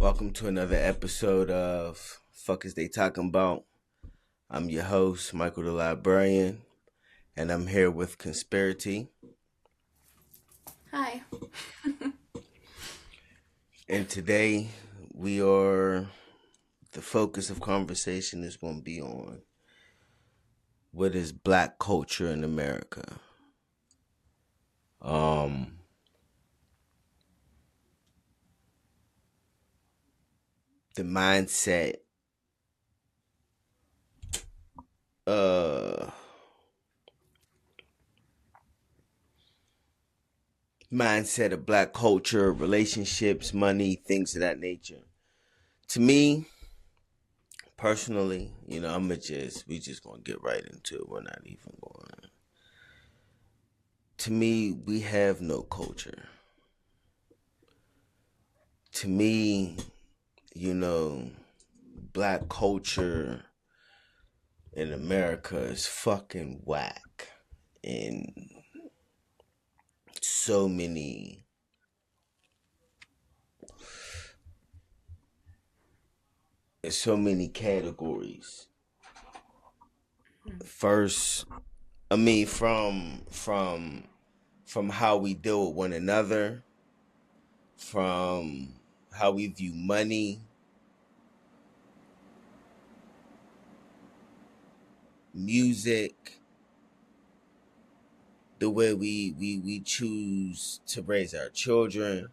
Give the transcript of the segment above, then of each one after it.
Welcome to another episode of Fuck Is They Talking About. I'm your host, Michael the Librarian, and I'm here with Conspiracy. Hi. And today the focus of conversation is going to be on what is black culture in America. Um, the uh, mindset of black culture, relationships, money, things of that nature. To me, personally, we just gonna get right into it. We're not even going. To me, we have no culture. To me, you know, black culture in America is fucking whack in so many categories. First, I mean from how we deal with one another, from how we view money, music, the way we choose to raise our children,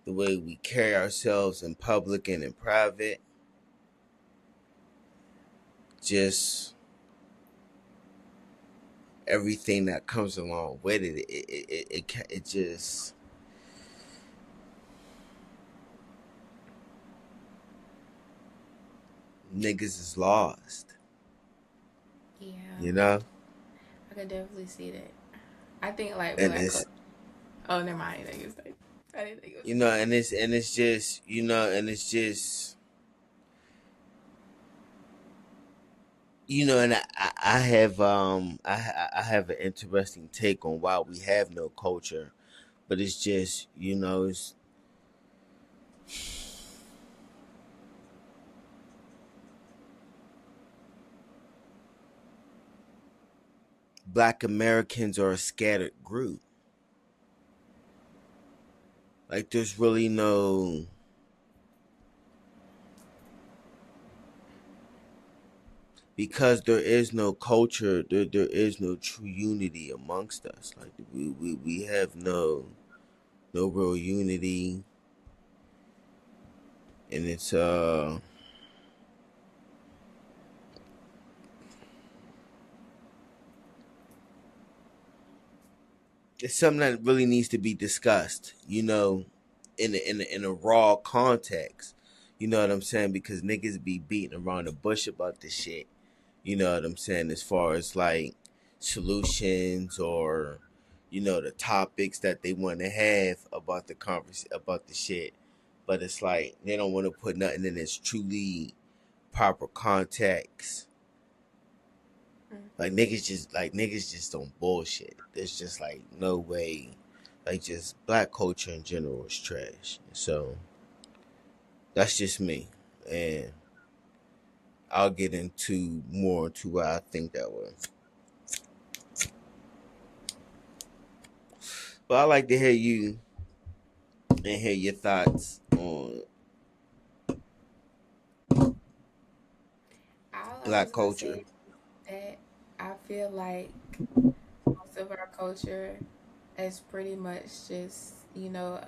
the way we carry ourselves in public and in private, just everything that comes along with it just niggas is lost, Yeah, you know, I could definitely see that. I think like and black it's culture. Oh, never mind. I didn't think you was like, I didn't think it was. and it's just and it's just and I have I have an interesting take on why we have no culture, but it's just it's black Americans are a scattered group. Like there's really no because there is no culture, there is no true unity amongst us. Like we have no real unity, and it's something that really needs to be discussed, in a raw context. You know what I'm saying? Because niggas be beating around the bush about this shit. You know what I'm saying? As far as like solutions or the topics that they want to have about the about the shit, but it's like they don't want to put nothing in its truly proper context. Mm. Like niggas just don't bullshit. There's just like no way. Like just black culture in general is trash. So that's just me, and I'll get into more into why I think that way. But I like to hear you and hear your thoughts on I black was gonna culture. say that I feel like most of our culture is pretty much just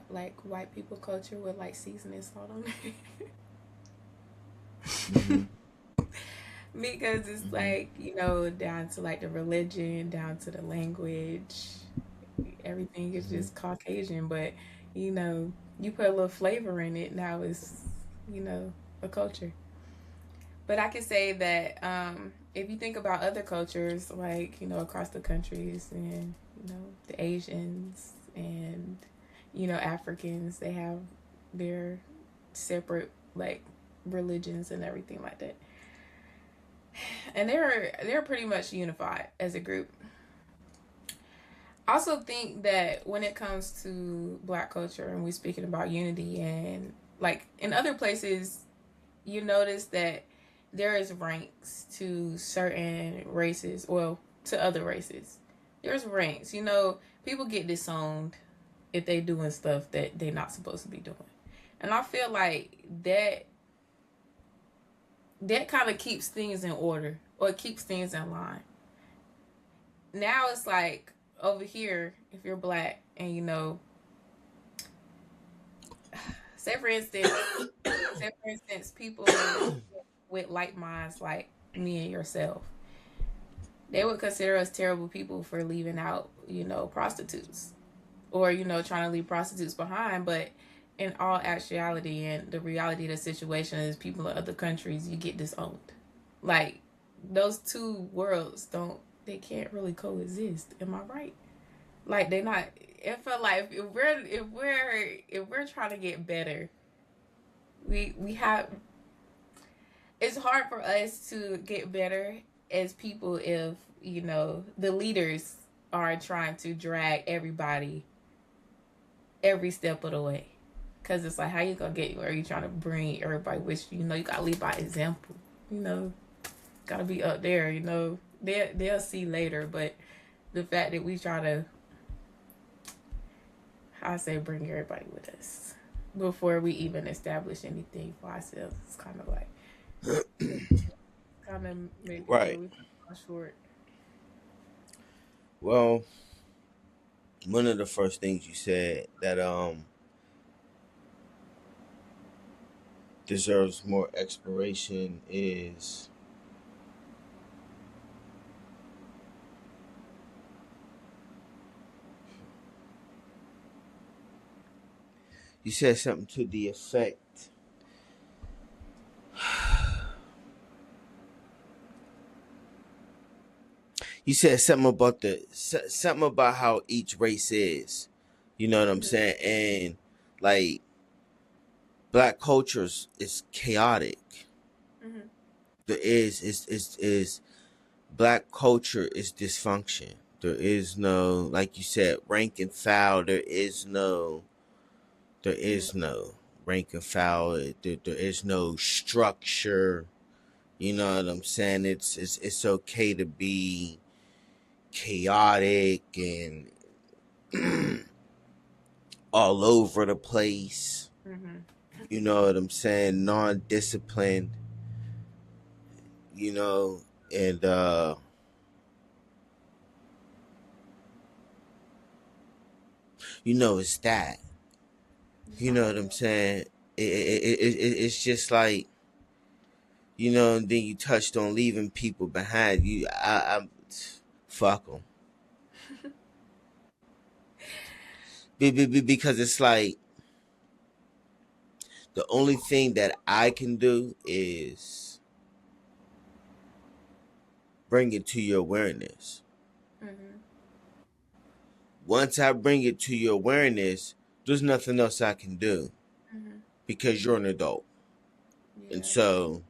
like white people culture with like seasoning salt on it. Hmm. Because it's Hmm. like down to like the religion, down to the language, everything is Hmm. just Caucasian, but you put a little flavor in it, now it's you know a culture. But I can say that if you think about other cultures, like across the countries, and the Asians and Africans, they have their separate like religions and everything like that, and they're pretty much unified as a group. I also think that when it comes to black culture and we're speaking about unity and Like in other places, you notice that there is ranks to certain races, well, to other races. There's ranks. People get disowned if they doing stuff that they're not supposed to be doing. And I feel like that kind of keeps things in order or keeps things in line. Now it's like over here, if you're black and say for instance, people with like minds like me and yourself, they would consider us terrible people for leaving out, prostitutes or, trying to leave prostitutes behind. But in all actuality and the reality of the situation is people in other countries, you get disowned. Like those two worlds they can't really coexist. Am I right? Like they're not. It felt like if we're trying to get better, we have. It's hard for us to get better as people if the leaders are trying to drag everybody every step of the way. Cause it's like, how you gonna get where you trying to bring everybody with you? You gotta lead by example. Gotta be up there. They'll see later, but the fact that we try to, I say, bring everybody with us before we even establish anything for ourselves, it's kind of like, kind of make it where Right. we fall short. Well, one of the first things you said that deserves more exploration is you said something to the effect. You said something about how each race is. You know what I'm Mm-hmm. saying? And like black cultures is chaotic. Mm-hmm. There is black culture is dysfunction. There is no, like you said, rank and file. There is no rank and file. There is no structure. You know what I'm saying? It's okay to be chaotic and all over the place. Mm-hmm. You know what I'm saying? Non-disciplined. You know, and it's that. You know what I'm saying? It's just like, and then you touched on leaving people behind. I fuck them because it's like the only thing that I can do is bring it to your awareness. Mm-hmm. Once I bring it to your awareness, there's nothing else I can do Mm-hmm. because you're an adult. And Yeah. so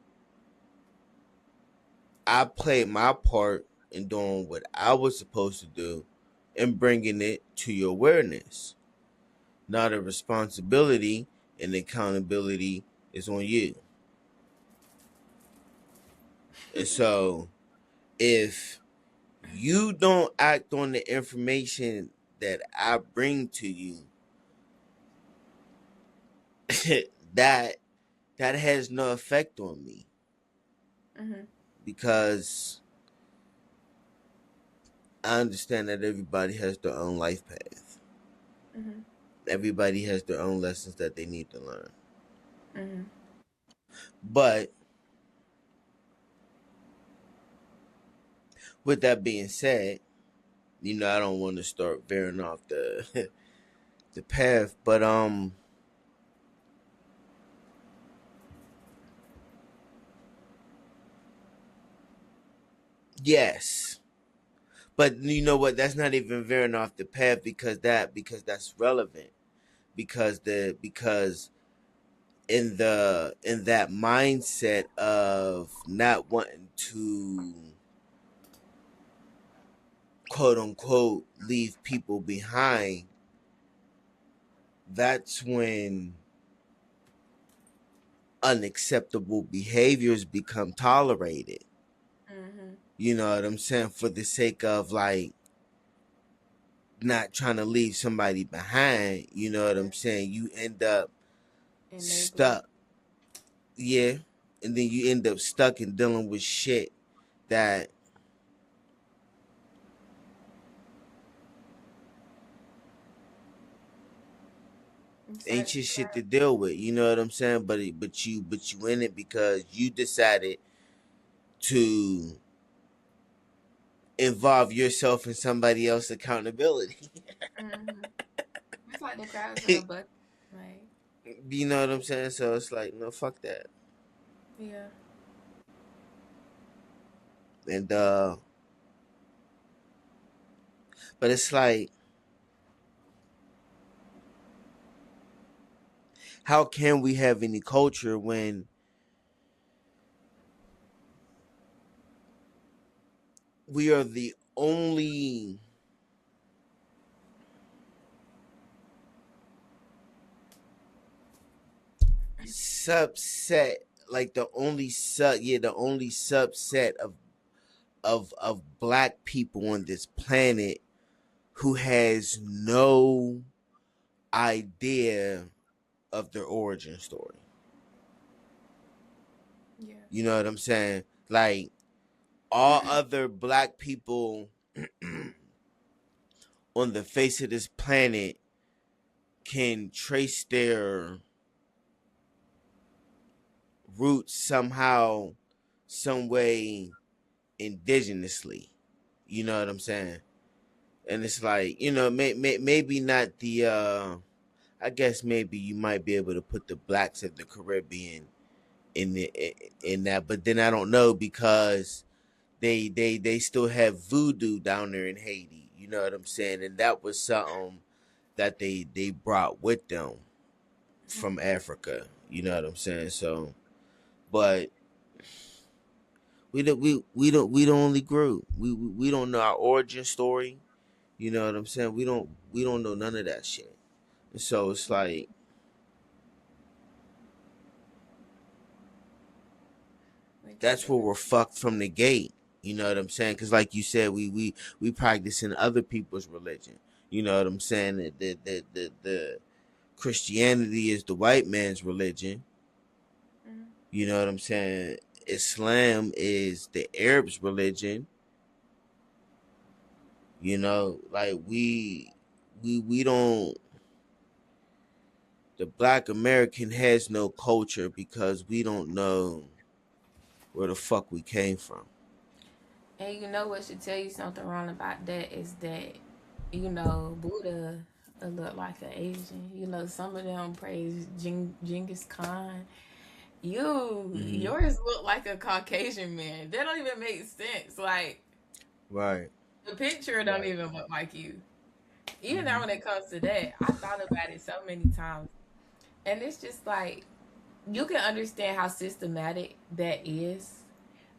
I played my part in doing what I was supposed to do and bringing it to your awareness. Now the responsibility and accountability is on you. And so if you don't act on the information that I bring to you, that that has no effect on me Mm-hmm. because I understand that everybody has their own life path. Mm-hmm. Everybody has their own lessons that they need to learn. Mm-hmm. But with that being said, I don't want to start veering off the the path, but yes. But you know what? That's not even veering off the path because that's relevant. Because in that mindset of not wanting to quote unquote leave people behind, that's when unacceptable behaviors become tolerated. Mm-hmm. You know what I'm saying? For the sake of like not trying to leave somebody behind, you know what I'm saying? You end up Enabling. stuck, yeah, and then you end up stuck and dealing with shit that I'm sorry ain't to your figure shit to out. deal with. You know what I'm saying? But you in it because you decided to involve yourself in somebody else's accountability. Mm-hmm. It's like the crabs in a bucket. Like, You know what I'm saying? So it's like, no, fuck that. yeah. And but it's like, how can we have any culture when we are the only subset, like the only subset of black people on this planet who has no idea of their origin story. Yeah. You know what I'm saying? Like all other black people on the face of this planet can trace their roots somehow, some way, indigenously. You know what I'm saying? And it's like, maybe not the. I guess maybe you might be able to put the blacks of the Caribbean in that, but then I don't know because they still have voodoo down there in Haiti. You know what I'm saying? And that was something that they brought with them from Africa. You know what I'm saying? So, but we don't only grew. We don't know our origin story. You know what I'm saying? We don't know none of that shit. And so it's like Which is that's where we're fucked from the gate. You know what I'm saying? Because like you said, we practice in other people's religion. You know what I'm saying? The Christianity is the white man's religion. mm-hmm. You know what I'm saying? Islam is the Arab's religion. You know, like we don't. The Black American has no culture because we don't know where the fuck we came from. And you know what should tell you something wrong about that is that, Buddha look like an Asian. Some of them praise Genghis Khan. Hmm. Yours look like a Caucasian man. That don't even make sense. Like, Right. the picture don't even look like you. Even now Hmm. when it comes to that, I thought about it so many times. And it's just like, you can understand how systematic that is.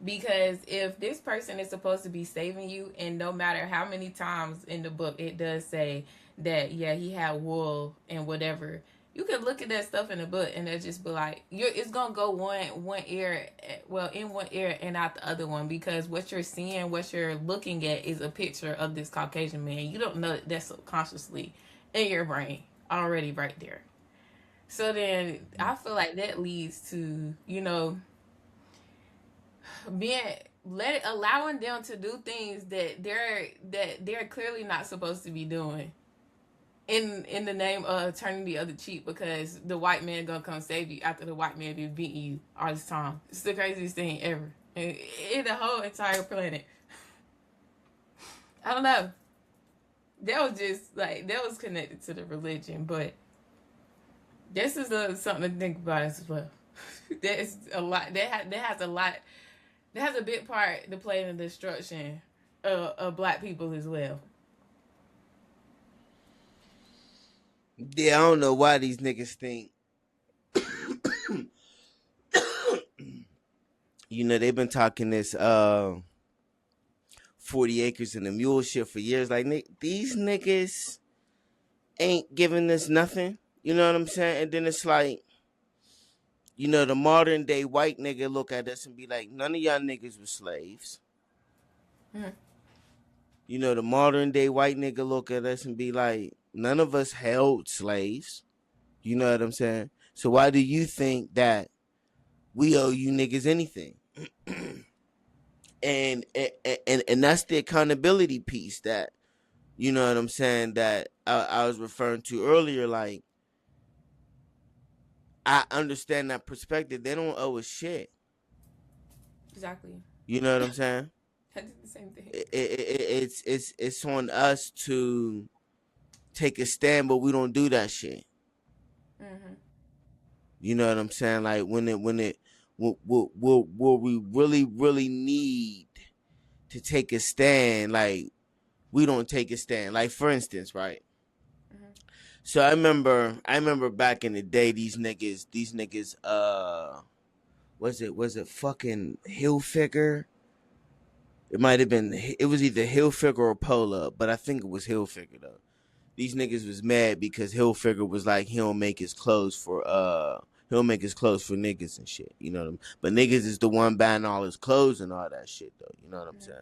Because if this person is supposed to be saving you, and no matter how many times in the book it does say that, yeah, he had wool and whatever, you can look at that stuff in the book and it just be like, it's gonna go one ear, well, in one ear and out the other one, because what you're seeing, what you're looking at, is a picture of this Caucasian man. You don't know that that's subconsciously in your brain already right there. So then I feel like that leads to, being allowing them to do things that they're clearly not supposed to be doing, in the name of turning the other cheek, because the white man gonna come save you after the white man been beating you all this time. It's the craziest thing ever in the whole entire planet. I don't know. That was just like, that was connected to the religion, but this is something to think about as well. There's a lot that has a lot, that has a big part to play in the destruction of black people as well. Yeah, I don't know why these niggas think. They've been talking this 40 acres and a mule shit for years. Like these niggas ain't giving us nothing. You know what I'm saying? And then it's like You know, the modern day white nigga look at us and be like, none of y'all niggas were slaves. Mm-hmm. You know, the modern day white nigga look at us and be like, none of us held slaves. You know what I'm saying? So why do you think that we owe you niggas anything? And that's the accountability piece that, you know what I'm saying, that I was referring to earlier. Like, I understand that perspective. They don't owe us shit. Exactly. You know what I'm saying? I did the same thing. It's on us to take a stand, but we don't do that shit. Mm-hmm. You know what I'm saying? Like what we really need to take a stand, like we don't take a stand. Like, for instance, right? Mm-hmm. So I remember back in the day, these niggas, was it fucking Hilfiger? It might have been, it was either Hilfiger or Pola, but I think it was Hilfiger though. These niggas was mad because Hilfiger was like, he don't make his clothes for niggas and shit. You know what I mean? But niggas is the one buying all his clothes and all that shit though. You know what I'm saying?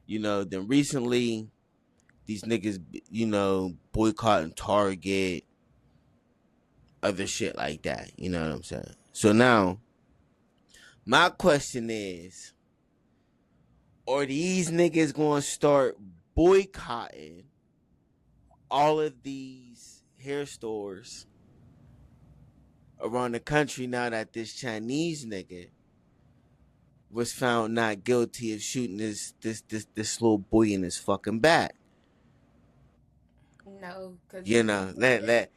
You know, then recently these niggas, you know, boycotting Target, other shit like that. You know what I'm saying? So now, my question is, are these niggas gonna start boycotting all of these hair stores around the country now that this Chinese nigga was found not guilty of shooting this little boy in his fucking back? No, because You you know, can. let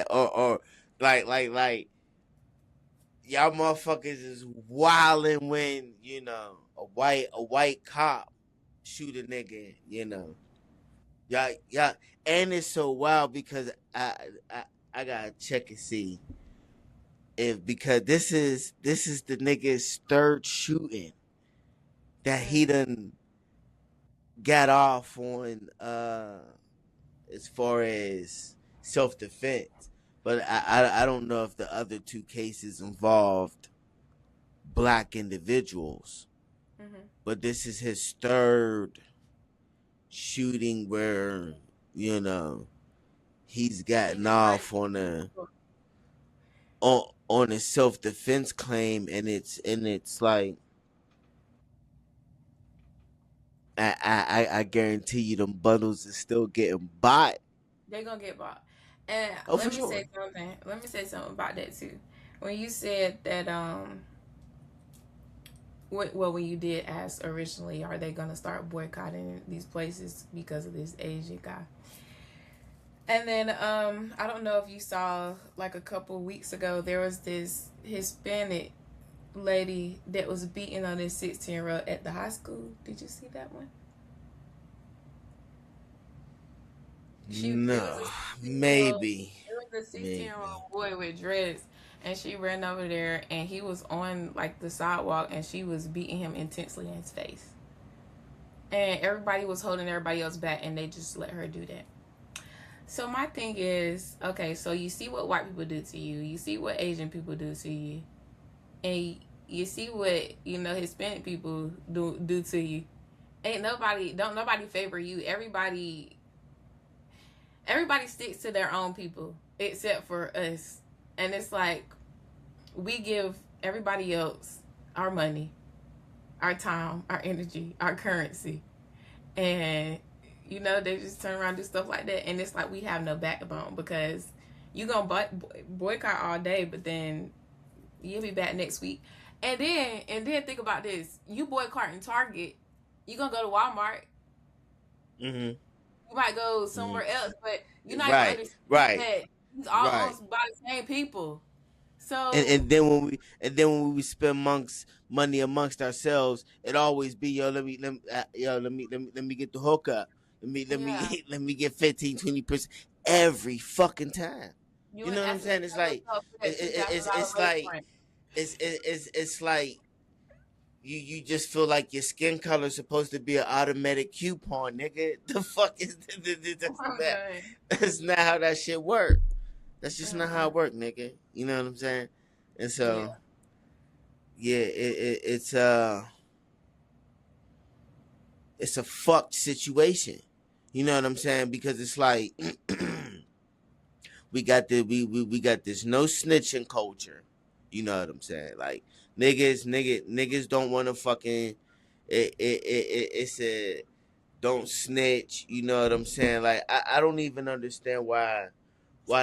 or like y'all motherfuckers is wilding when, you know, a white cop shoot a nigga, you know. Y'all, and it's so wild because I gotta check and see if, because this is the nigga's third shooting that he done got off on, as far as self defense. But I don't know if the other two cases involved black individuals. Mm-hmm. But this is his third shooting where, you know, he's gotten off on a self defense claim, and it's like, I guarantee you them bundles is still getting bought. They're gonna get bought. And Oh, for sure. let me say something about that too. When you said that, well, when you did ask originally, are they gonna start boycotting these places because of this Asian guy? And then, I don't know if you saw, like a couple weeks ago, there was this Hispanic lady that was beating on this 16-year-old at the high school. Did you see that one? It was No, a 16-year-old. maybe, It was a 16-year-old maybe. boy with dreads, and she ran over there, and he was on like the sidewalk, and she was beating him intensely in his face. And everybody was holding everybody else back, and they just let her do that. So my thing is, okay, so you see what white people do to you, you see what Asian people do to you, and you see what, you know, Hispanic people do to you. Don't nobody favor you. Everybody sticks to their own people except for us. And it's like, we give everybody else our money, our time, our energy, our currency. And, you know, they just turn around and do stuff like that. And it's like we have no backbone, because you going to boycott all day, but then you'll be back next week. And then think about this. You boycotting Target, you going to go to Walmart. Mm-hmm. You might go Mm-hmm. somewhere else, but you're not even Right, understand right, that it's all right. owned by the same people. and So and then when we and then when we spend money amongst ourselves, it always be, yo, let me get the hookup. yeah, Let me get 15-20% every fucking time. you You ain't know what I'm asking saying? It's for like, yourself for it, that two it, thousand it's dollar it's like restaurant. it's like you just feel like your skin color is supposed to be an automatic coupon, nigga. The fuck is I'm done. that's not how that shit work. That's just not how Mm-mm. it work, nigga. You know what I'm saying? And Yeah. so yeah, it's a fucked situation. You know what I'm saying? Because it's like we got this no snitching culture. You know what I'm saying? Like niggas don't want to fucking it's a don't snitch. You know what I'm saying? Like I don't even understand why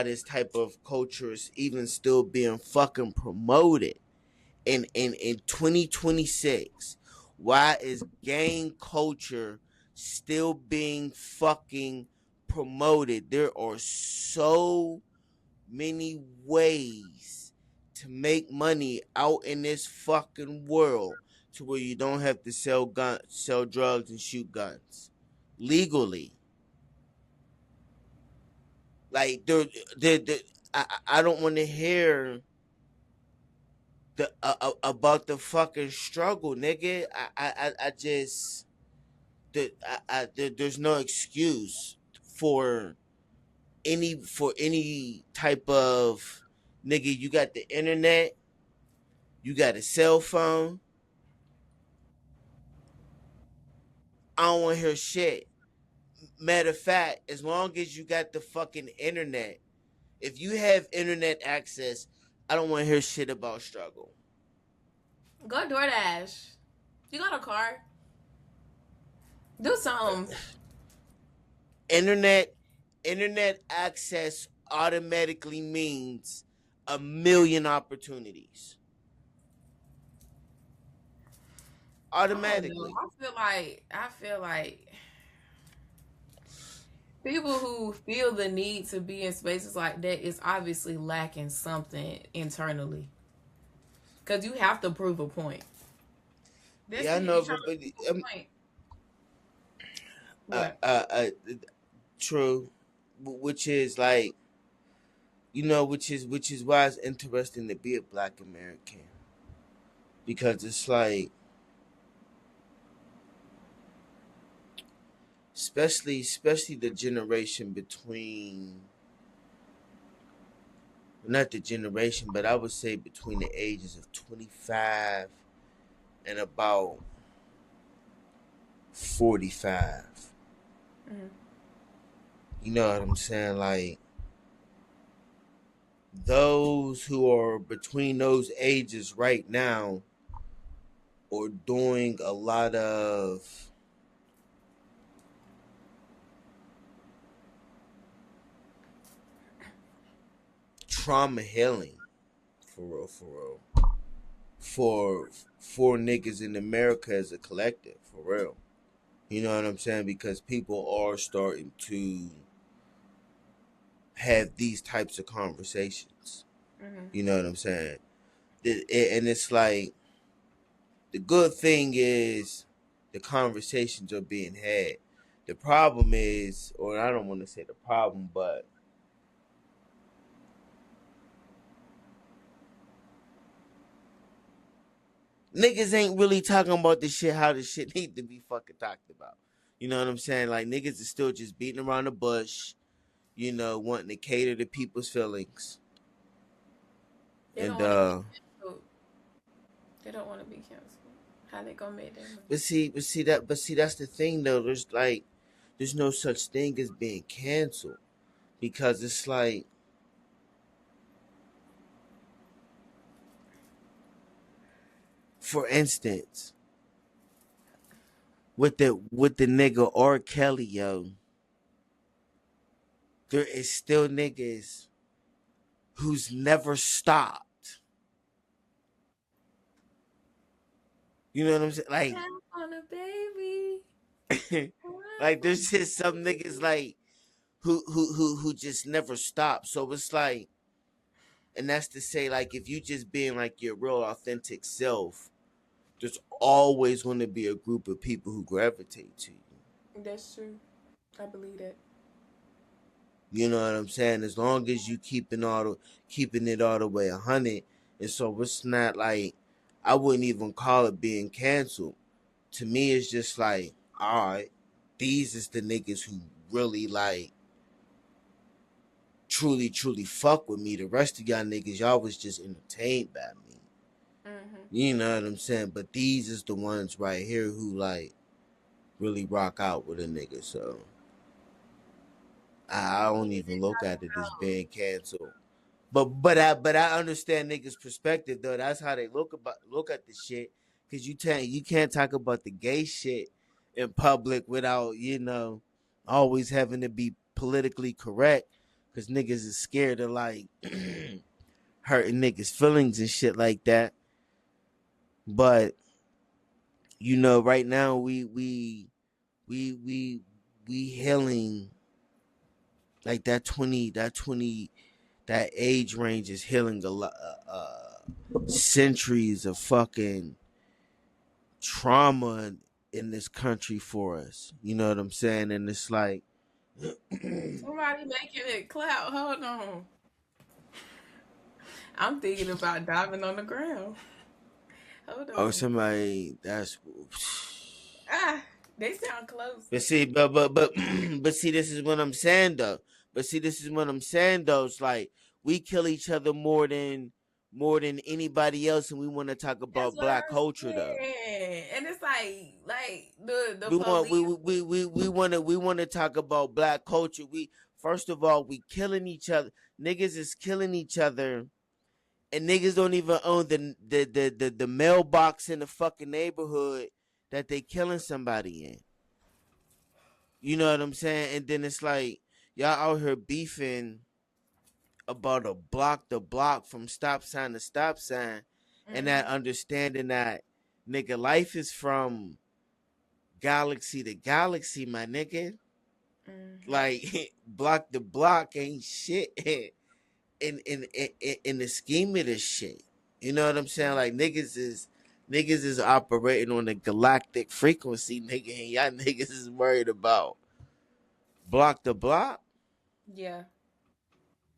this type of culture is even still being fucking promoted in 2026. Why is gang culture still being fucking promoted? There are so many ways to make money out in this fucking world to where you don't have to sell drugs and shoot guns legally. Like I don't want to hear about the fucking struggle, nigga. I just there's no excuse for any type of nigga. You got the internet, you got a cell phone. I don't want to hear shit. Matter of fact, as long as you got the fucking internet, if you have internet access, I don't want to hear shit about struggle. Go DoorDash. You got a car? Do something. Internet internet access automatically means a million opportunities. I don't know. Automatically. I feel like people who feel the need to be in spaces like that is obviously lacking something internally. Cause you have to prove a point. That's Yeah, I it. You know, trying but to prove a point. uh, What? uh, uh, true, which is like which is why it's interesting to be a Black American because it's like, especially the generation between, not the generation, but I would say between the ages of 25 and about 45. Mm-hmm. You know what I'm saying? Like those who are between those ages right now are doing a lot of trauma healing, for real, for for niggas in America as a collective, for real. You know what I'm saying? Because people are starting to have these types of conversations. Mm-hmm. You know what I'm saying? And it's like the good thing is the conversations are being had. The problem is, or I don't want to say the problem, but niggas ain't really talking about the shit how the shit need to be fucking talked about. You know what I'm saying? Like niggas is still just beating around the bush, wanting to cater to people's feelings. They don't And want to be canceled. They don't want to be canceled. How they gonna make that money? but see that's the thing though. There's no such thing as being canceled because it's like, for instance, with the nigga R. Kelly, yo, there is still niggas who's never stopped. You know what I'm saying? Tap on a baby. Like there's just some niggas like who just never stop. So it's like, and that's to say, like, if you just being like your real authentic self, there's always going to be a group of people who gravitate to you. That's true. I believe that. You know what I'm saying? As long as you keeping it all the way 100, and so it's not like, I wouldn't even call it being canceled. To me, it's just like, all right, these is the niggas who really like truly fuck with me. The rest of y'all niggas, y'all was just entertained by me. Mm-hmm. You know what I'm saying? But these is the ones right here who like really rock out with a nigga. So I don't even look at it as being canceled. But I understand niggas' perspective though. That's how they look at the shit. Cause you can't talk about the gay shit in public without always having to be politically correct. Cause niggas is scared of like hurting niggas' feelings and shit like that. But right now we healing like that 20 that age range is healing a lot centuries of fucking trauma in this country for us. You know what I'm saying? And it's like Somebody making it clap. Hold on. I'm thinking about diving on the ground. Hold oh on. somebody that's Ah, they sound close. but see but but see this is what I'm saying though. It's like we kill each other more than anybody else, and we want to talk That's about what black I'm culture though. saying. And it's like the We want we police. we we we want to talk about black culture. We first of all we killing each other. Niggas is killing each other, and niggas don't even own the mailbox in the fucking neighborhood that they killing somebody in. You know what I'm saying? And then it's like y'all out here beefing about a block to block from stop sign to stop sign, and that Mm-hmm. understanding that nigga life is from galaxy to galaxy, my nigga. Mm-hmm. Like block to block ain't shit in the scheme of this shit. You know what I'm saying? Like niggas is operating on a galactic frequency, nigga, and y'all niggas is worried about block to block. Yeah,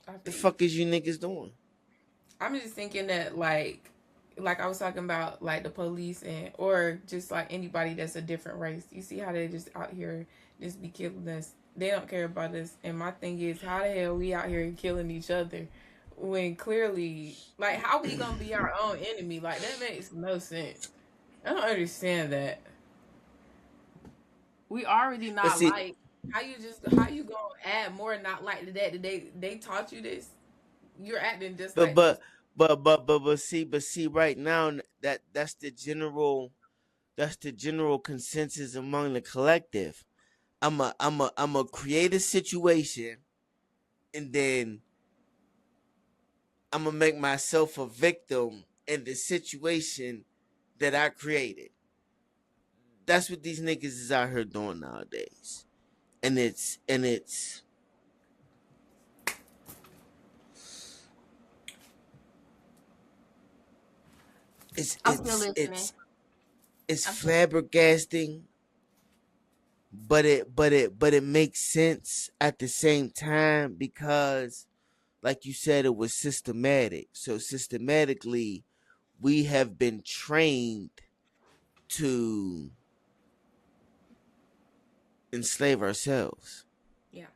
I The feel you. fuck is you niggas doing? I'm just thinking that like I was talking about like the police and or just like anybody that's a different race. You see how they just out here just be killing us. They don't care about us. And my thing is, how the hell we out here killing each other when clearly, like, how we gonna be our own enemy? Like that makes no sense. I don't understand that. We already But not see, like how you gonna add more not like to that? They taught you this. You're acting just but like this. but but see right now that's the general consensus among the collective. I'm a create a situation, and then I'm gonna make myself a victim in the situation that I created. That's what these niggas is out here doing nowadays, and it's I'm still it's listening. it's it's I'm still. flabbergasting, but it makes sense at the same time because, like you said, it was systematic. So systematically, we have been trained to enslave ourselves. Yeah.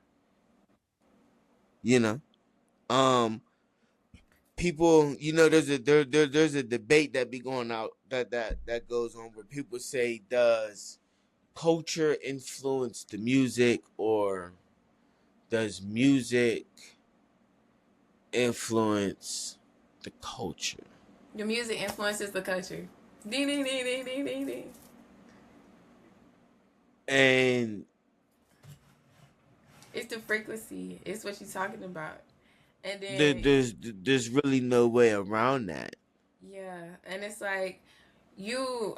You know, um, people. There's a debate that be going out that goes on where people say, does culture influence the music, or does music influence the culture? The music influences the culture. Ding ding ding ding ding ding ding. And It's the frequency. It's what you're talking about. And there, then there's really no way around that. yeah, and it's like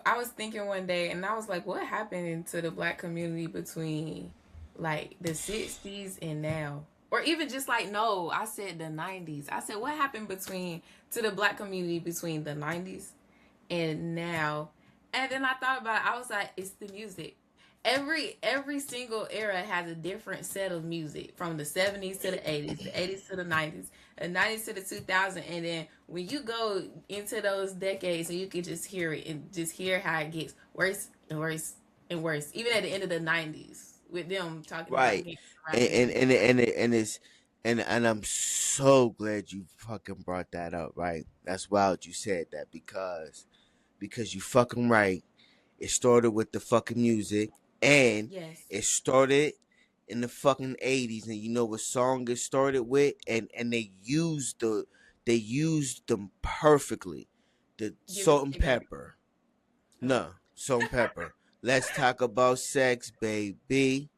I was thinking one day and I was like, what happened to the black community between like the 60s and now? Or even just like no, I said the 90s. I said what happened between to the black community between the 90s and now. And then I thought about it. I was like, it's the music. Every single era has a different set of music from the 70s to the 80s, the 80s to the 90s, the 90s to the 2000s, and then when you go into those decades and you can just hear it and just hear how it gets worse and worse and worse, even at the end of the 90s with them talking about Right. gangs, and rapping and and and, and, it, and it's And I'm so glad you fucking brought that up, right? That's wild you said that because you fucking right. It started with the fucking music, and Yes. it started in the fucking 80s. And you know what song it started with? And they used them perfectly. The Give it Salt and to me. Pepper. Oh. No, Salt and Pepper. Let's talk about sex, baby.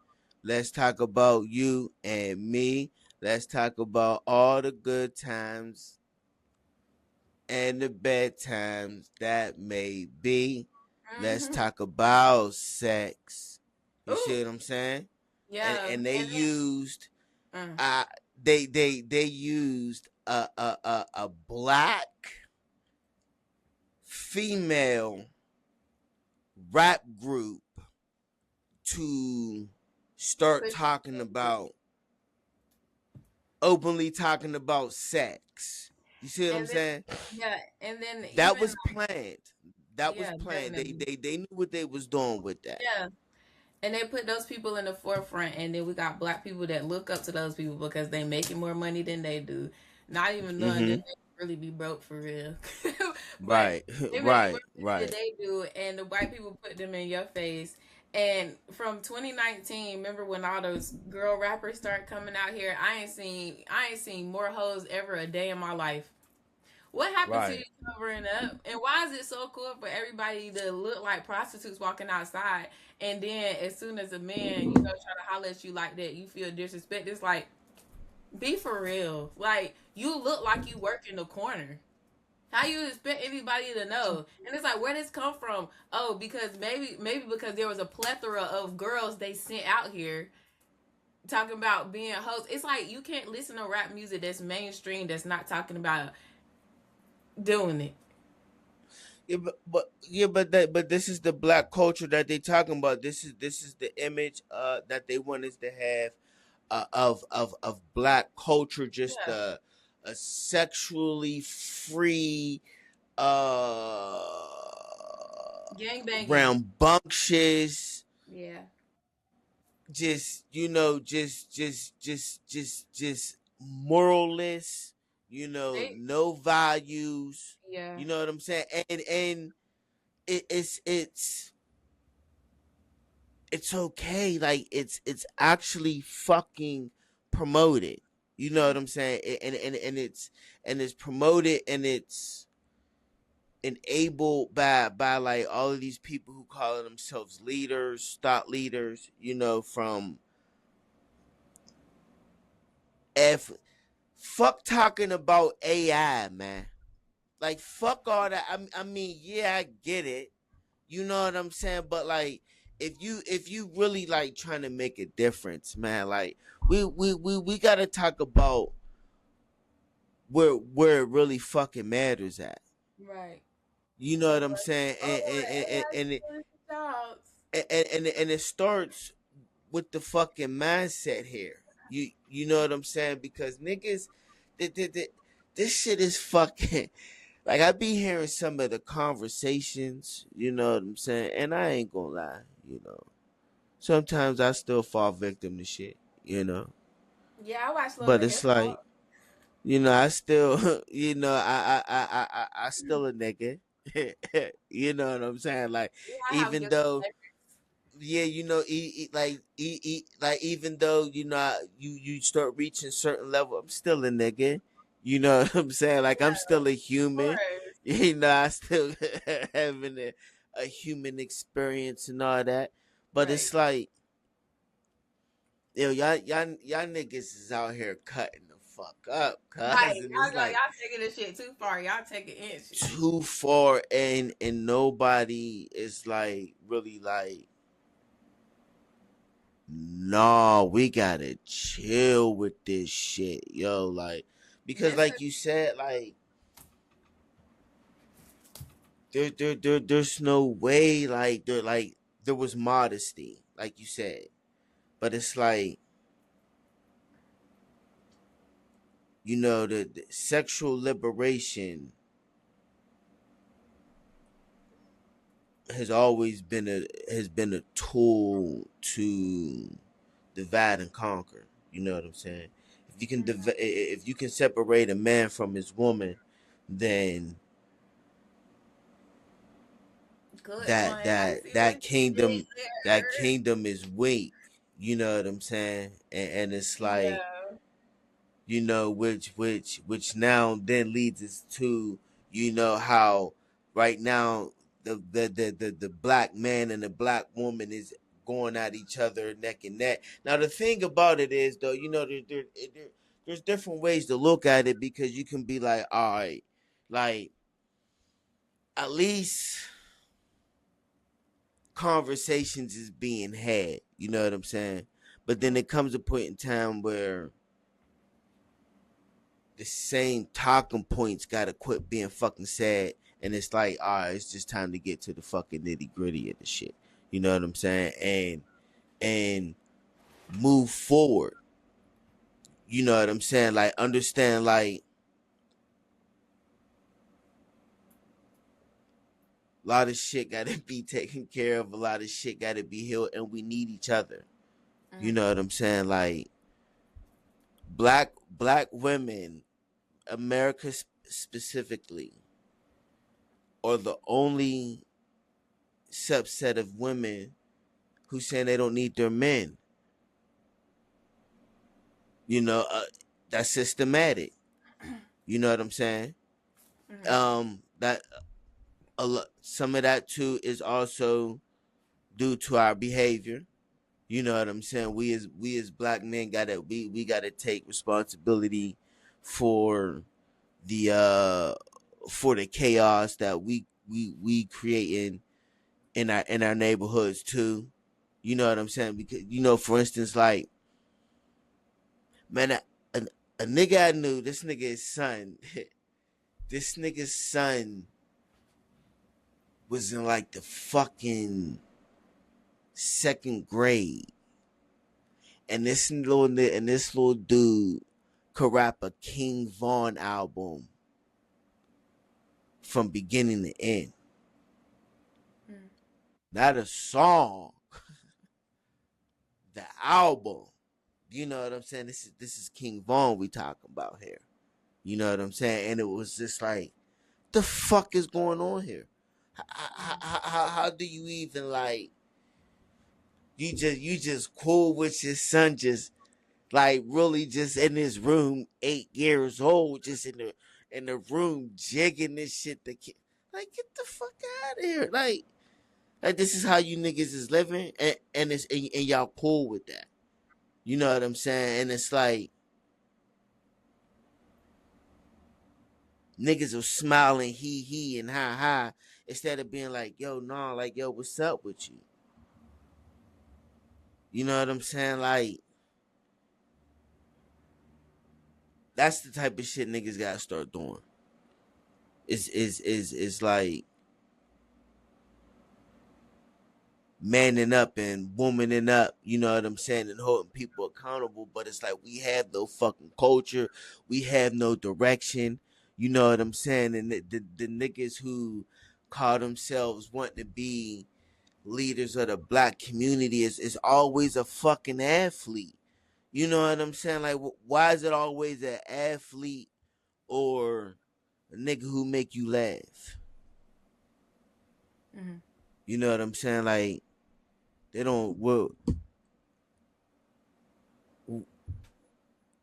Let's talk about you and me. Let's talk about all the good times and the bad times that may be. Let's Mm-hmm. talk about sex. You see Ooh. what I'm saying? And Yeah. and they And used then, uh they used a black female rap group to start push talking about openly talking about sex. You see what I'm and then saying? yeah, and then That even was planned. That was yeah, planned. definitely. They knew what they was doing with that. Yeah. And they put those people in the forefront, and then we got black people that look up to those people because they making more money than they do, not even knowing that Mm-hmm. they really be broke for real. But Right. they making more Right. money than Right. they do, and the white people put them in your face. And from 2019, remember when all those girl rappers start coming out here? I ain't seen more hoes ever a day in my life. What happened to you Right. covering up? And why is it so cool for everybody to look like prostitutes walking outside? And then as soon as a man, try to holler at you like that, you feel disrespect. It's like, be for real. Like, you look like you work in the corner. How you expect anybody to know? And it's like, where this come from? Oh, because maybe because there was a plethora of girls they sent out here talking about being hoes. It's like you can't listen to rap music that's mainstream that's not talking about doing it. But this is the black culture that they talking about. This is the image that they want us to have of black culture, just Yeah. a sexually free, uh Gang banging. rambunctious, Yeah. just just moralless, They no values. yeah. You know what I'm saying? And it's okay. Like it's actually fucking promoted. You know what I'm saying? And it's promoted, and it's enabled by like all of these people who call themselves leaders, thought leaders. From F fuck talking about AI, man. Like fuck all that. I mean, yeah, I get it. You know what I'm saying? But like, if you really like trying to make a difference, man, like we gotta talk about where it really fucking matters at. Right. You know And what I'm saying? oh, AI stealing the jobs. And it starts with the fucking mindset here. You know what I'm saying? Because niggas, this shit is fucking. Like I be hearing some of the conversations, you know what I'm saying, and I ain't gonna lie. Sometimes I still fall victim to shit. Yeah, I watched Love But and Hip it's like, Hop. I still, I still a nigga. You know what I'm saying? Like, Yeah, I have even guilty though, pleasure. yeah, like even though you start reaching certain level, I'm still a nigga. You know what I'm saying? Like I'm Yeah, still a of human. course. I still having a human experience and all that. But Right. it's like, y'all niggas is out here cutting the fuck up, Right. cuz, and it's like Y'all taking this shit too far. Y'all taking inches. too far, and nobody is like really like, no, we gotta chill with this shit, yo. Like, because This like is you said, like there's no way, like there was modesty, like you said, but it's like, the sexual liberation has been a tool to divide and conquer. You know what I'm saying? if you can separate a man from his woman, then Good one. that I that see that what you did kingdom that there. kingdom is weak. You know what I'm saying? And it's like, Yeah. which now then leads us to, how right now the black man and the black woman is going at each other neck and neck. Now the thing about it is, though, there's different ways to look at it, because you can be like, all right, like, at least conversations is being had. You know what I'm saying? But then Mm. it comes a point in time where the same talking points gotta quit being fucking sad, and it's like, all right, it's just time to get to the fucking nitty gritty of the shit. You know what I'm saying? And move forward. You know what I'm saying? Like, understand, like, a lot of shit gotta be taken care of. A lot of shit gotta be healed, and we need each other. You Mm. know what I'm saying? Like, black women, America specifically, are the only subset of women who saying they don't need their men. You know, that's systematic. You know what I'm saying? Mm. That some of that too is also due to our behavior. You know what I'm saying? We as black men we gotta take responsibility for the chaos that we create in our neighborhoods too. You know what I'm saying? Because, for instance, like, man, a, a nigga I knew, this nigga's son, this nigga's son was in like the fucking second grade, and this little dude could rap a King Von album from beginning to end. Mm. Not a song, the album. You know what I'm saying? This is King Von we talking about here. You know what I'm saying? And it was just like, the fuck is going on here? Mm. How do you even, like, you just cool with your son, just like really just in his room, 8 years old, just in the room jigging this shit, the kid, like, get the fuck out of here, like this is how you niggas is living, and y'all cool with that. You know what I'm saying? And it's like, niggas are smiling, he and ha ha, instead of being like, yo, nah, like, yo, what's up with you? You know what I'm saying? Like, that's the type of shit niggas gotta start doing. Is like manning up and womaning up, you know what I'm saying, and holding people accountable. But it's like, we have no fucking culture, we have no direction, you know what I'm saying? And the niggas who call themselves wanting to be leaders of the black community is always a fucking athlete. You know what I'm saying? Like, why is it always an athlete or a nigga who make you laugh? Mm. You know what I'm saying? Like, they don't well,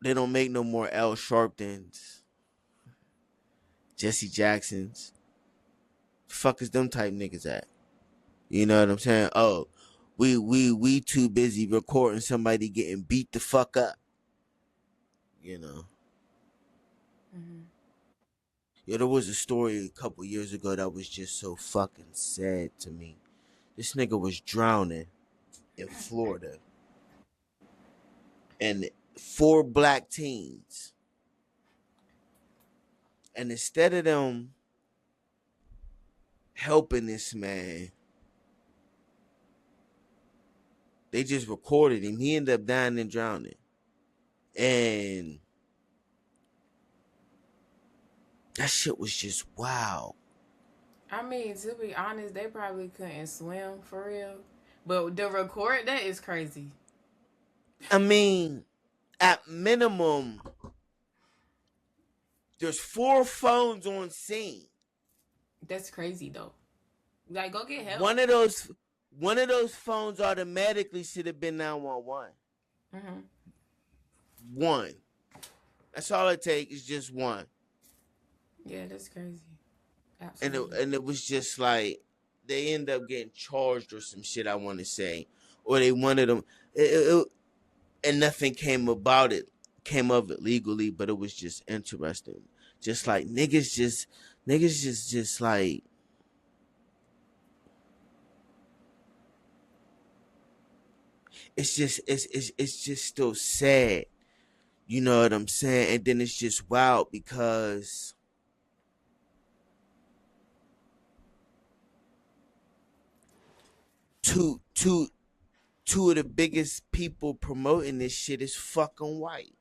they don't make no more L Sharptons, Jesse Jacksons. Fuck is them type niggas at? You know what I'm saying? Oh, we too busy recording somebody getting beat the fuck up. You know. Mm. Yeah, there was a story a couple years ago that was just so fucking sad to me. This nigga was drowning in Florida, and four black teens, and instead of them helping this man, they just recorded him. He ended up dying and drowning. And that shit was just wow. I mean, to be honest, they probably couldn't swim for real. But the record that is crazy. I mean, at minimum, there's 4 phones on scene. That's crazy though. Like, go get help. One of those one of those phones automatically should have been 911. Mm-hmm. One. That's all it takes is just one. Yeah, that's crazy. And Absolutely. it was just like they end up getting charged or some shit, I want to say, or they wanted them, and nothing came of it legally, but it was just interesting. Just like niggas just like, it's just still sad. You know what I'm saying? And then it's just wild because two two two of the biggest people promoting this shit is fucking white.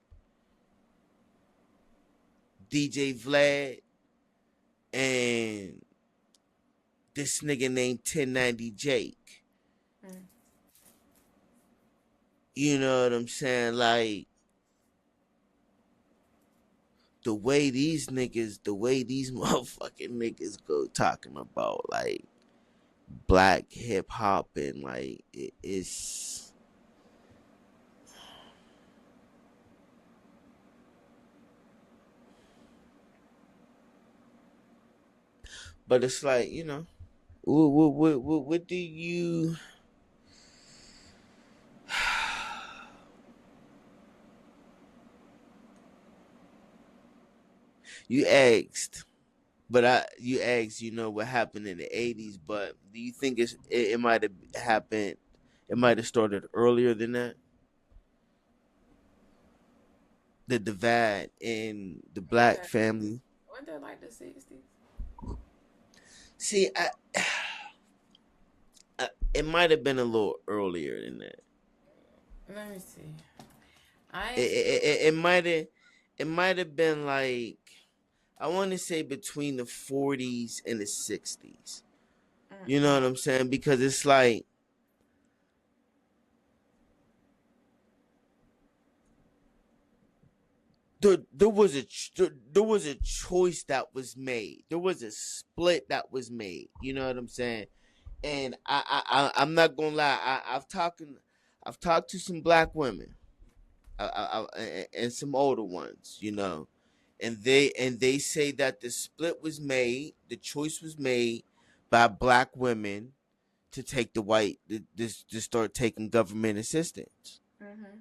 DJ Vlad and this nigga named 1090 Jake. Mm. You know what I'm saying? Like the way these motherfucking niggas go talking about like black hip hop and like it's, but it's like, you know, what do you asked, but you asked, you know, what happened in the 80s, but do you think it might have happened, it might have started earlier than that? The divide in the black Yeah. family. Wasn't that like the 60s? See, it might have been a little earlier than that. Let me see. I It ain't sure. it, it, it might have been like, I want to say between the 40s and the 60s. You know Mm-mm. what I'm saying? Because it's like there was a choice that was made. There was a split that was made. You know what I'm saying? And I'm not gonna lie. I've talked to some black women, and some older ones. You know, and they say that the split was made. The choice was made by black women to take the white to start taking government assistance Mm-hmm.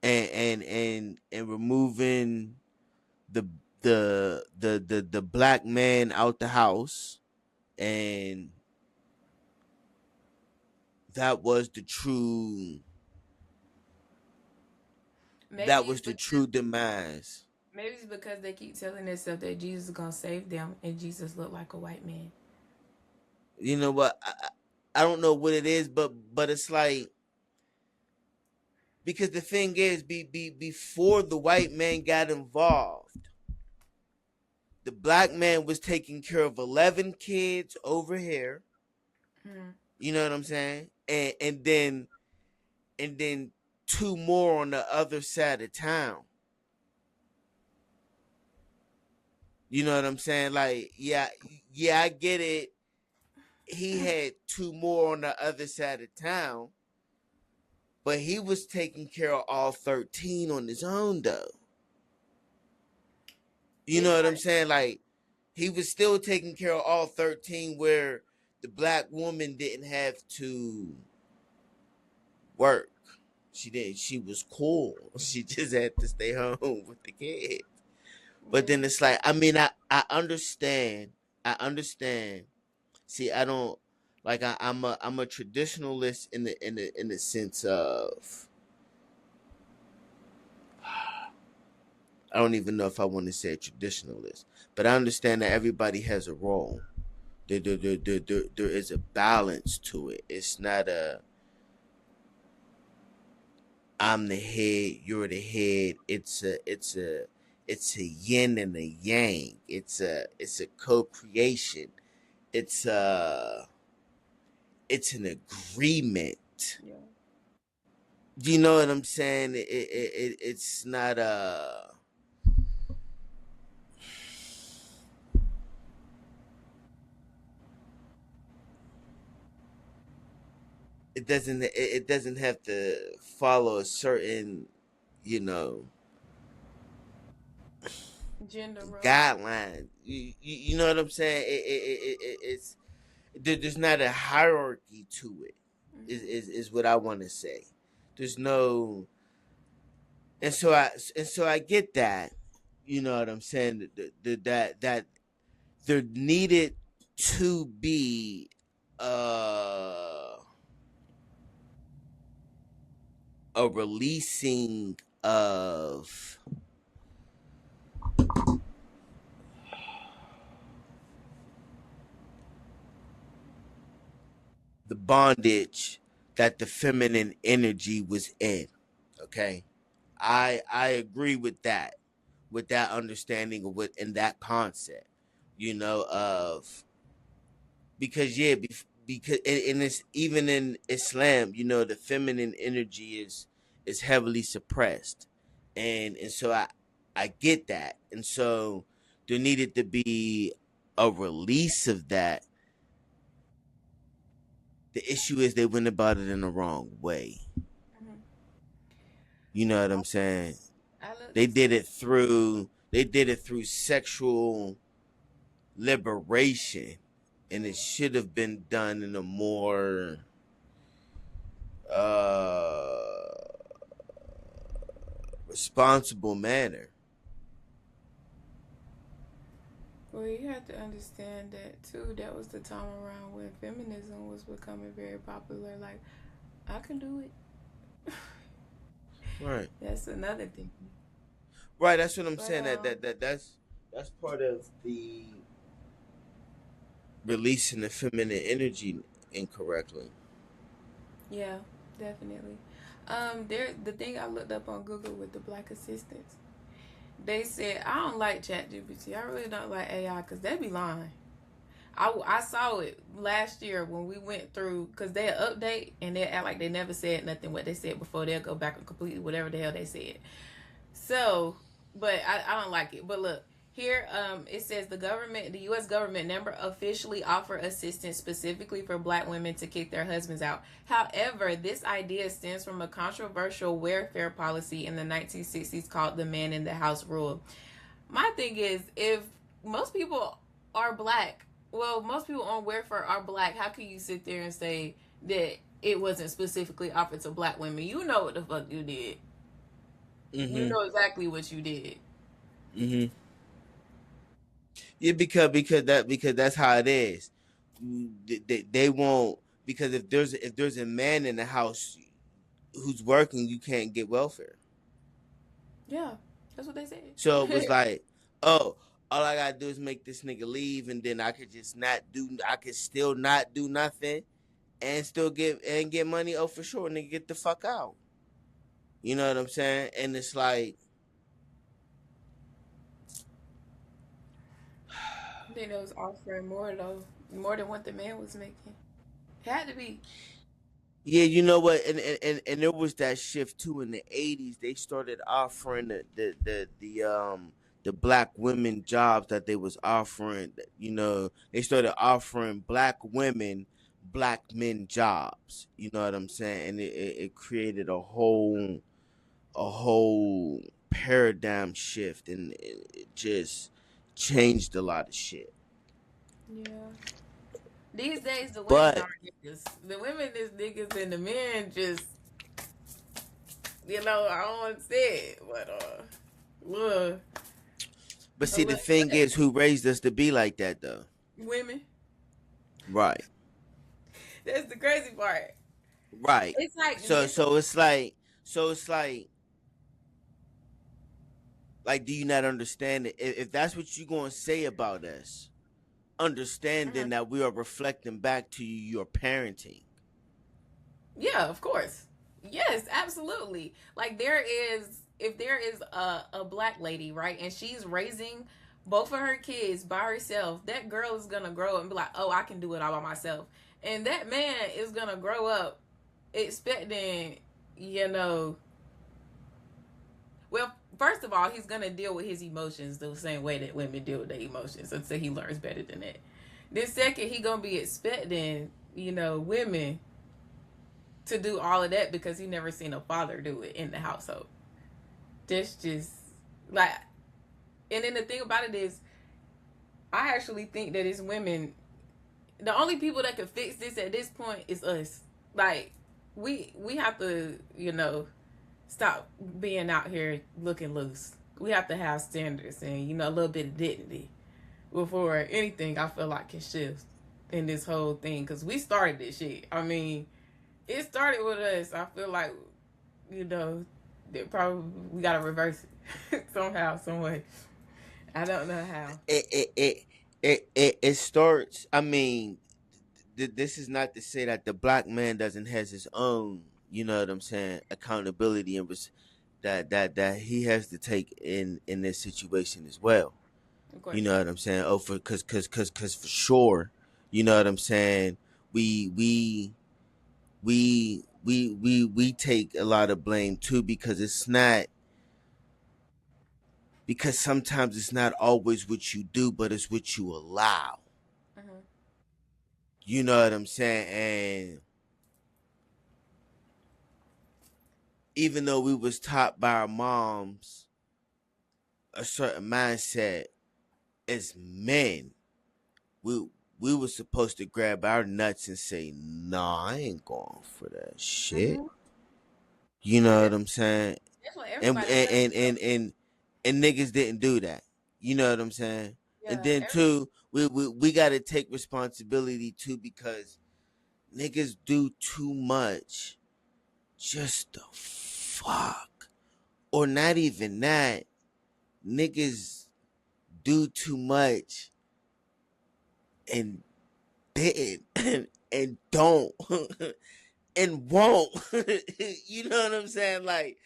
and removing the the black man out the house, and that was the true Maybe it's demise. maybe it's because they keep telling themselves that Jesus is gonna save them, and Jesus looked like a white man. You know what, I don't know what it is, but it's like, because the thing is, before the white man got involved, the black man was taking care of 11 kids over here. Mm-hmm. You know what I'm saying? And then two more on the other side of town. You know what I'm saying? Like, yeah, I get it. He had two more on the other side of town, but he was taking care of all 13 on his own, though. You know It's what I'm like saying? Like, he was still taking care of all 13, where the black woman didn't have to work. She didn't. She was cool. She just had to stay home with the kids. But yeah. then it's like, I mean, I understand. I understand. See, I don't like. I'm a traditionalist in the sense of, I don't even know if I want to say traditionalist, but I understand that everybody has a role. There is a balance to it. It's not a, I'm the head, you're the head. It's a yin and a yang. It's a co-creation. It's a it's an agreement. Yeah. you know what I'm saying? It's not it doesn't have to follow a certain, you know, Gender role. guideline. You know what I'm saying? It's there's not a hierarchy to it. Hmm. Is what I want to say. There's no, and so I get that. You know what I'm saying? That there needed to be uh, a releasing of the bondage that the feminine energy was in. Okay, I agree with that understanding of what in that concept. You know of because yeah, because and it's even in Islam, you know, the feminine energy is heavily suppressed, and so I get that, and so there needed to be a release of that. The issue is they went about it in the wrong way. Hmm. You know what I'm saying? I looked They into did it. it through sexual liberation, and it Hmm. should have been done in a more uh responsible manner. Well, you have to understand that too. That was the time around when feminism was becoming very popular. Like, I can do it. Right. That's another thing. Right, that's what I'm But saying. That's part of the releasing the feminine energy incorrectly. yeah, definitely. There the thing I looked up on Google with the black assistants. They said I don't like ChatGPT. I really don't like AI because they be lying. I saw it last year when we went through because they update and they act like they never said nothing what they said before. They'll go back and completely whatever the hell they said. So, but I don't like it. But look, here it says the US government never officially offered assistance specifically for black women to kick their husbands out. However, this idea stems from a controversial welfare policy in the 1960s called the man in the house rule. My thing is, if most people are black, well, most people on welfare are black, how can you sit there and say that it wasn't specifically offered to black women? You know what the fuck you did. You Mm-hmm. know exactly what you did. Mm-hmm. Yeah, because that's how it is. They won't, because if there's a man in the house who's working, you can't get welfare. Yeah, that's what they said. So it was like, oh, all I gotta do is make this nigga leave, and then I could just not do. I could still not do nothing, and still get money. Oh, for sure, nigga, get the fuck out. You know what I'm saying? And it's like, I think they was offering more though, more than what the man was making. It had to be. yeah, you know what? And there was that shift too in the '80s. They started offering the black women jobs that they was offering. You know, they started offering black women black men jobs. You know what I'm saying? And it created a whole paradigm shift, and it just changed a lot of shit. Yeah. These days, the women But are niggas. The women is niggas, and the men just, I don't want to say it, but look, see, the thing is, who raised us to be like that, though? women. Right. That's the crazy part. Right. It's like So it's it's like do you not understand it? If that's what you're gonna say about us, uh understanding that we are reflecting back to you your parenting. yeah, of course. Yes, absolutely. Like there is if there is a black lady, right, and she's raising both of her kids by herself, that girl is gonna grow up and be like, oh, I can do it all by myself. And that man is gonna grow up expecting, you know, well, first of all, he's gonna deal with his emotions the same way that women deal with their emotions until he learns better than that. Then second, he gonna be expecting, women to do all of that because he never seen a father do it in the household. That's just like, and then the thing about it is, I actually think that it's women. The only people that can fix this at this point is us. Like, we have to, stop being out here looking loose. We have to have standards and a little bit of dignity before anything I feel like can shift in this whole thing. Because we started this shit. I mean, it started with us. I feel like, that probably we gotta reverse it somehow, some way. I don't know how. It starts. I mean, this is not to say that the black man doesn't has his own. You know what I'm saying? Accountability and that he has to take in this situation as well. Of You course. know what I'm saying? Oh, for cause for sure. You know what I'm saying? We take a lot of blame too because it's not because sometimes it's not always what you do, but it's what you allow. Mm-hmm. You know what I'm saying? And even though we was taught by our moms a certain mindset as men, we we were supposed to grab our nuts and say, "Nah, I ain't going for that shit." Mm-hmm. You But know what that's I'm saying? that's what And everybody and does. and and and, and niggas didn't do that. You know what I'm saying? And Yeah. then too, we got to take responsibility too because niggas do too much just to fuck, or not even that. Niggas do too much and didn't and don't and won't. You know what I'm saying? Like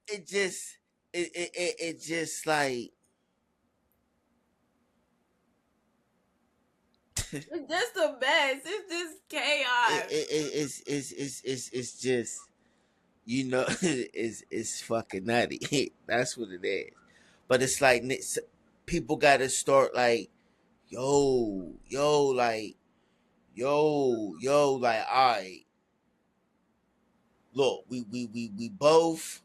it just it just like It's just a mess. It's just chaos. it's just it's fucking nutty. That's what it is. But it's like people got to start like like all right, look, we both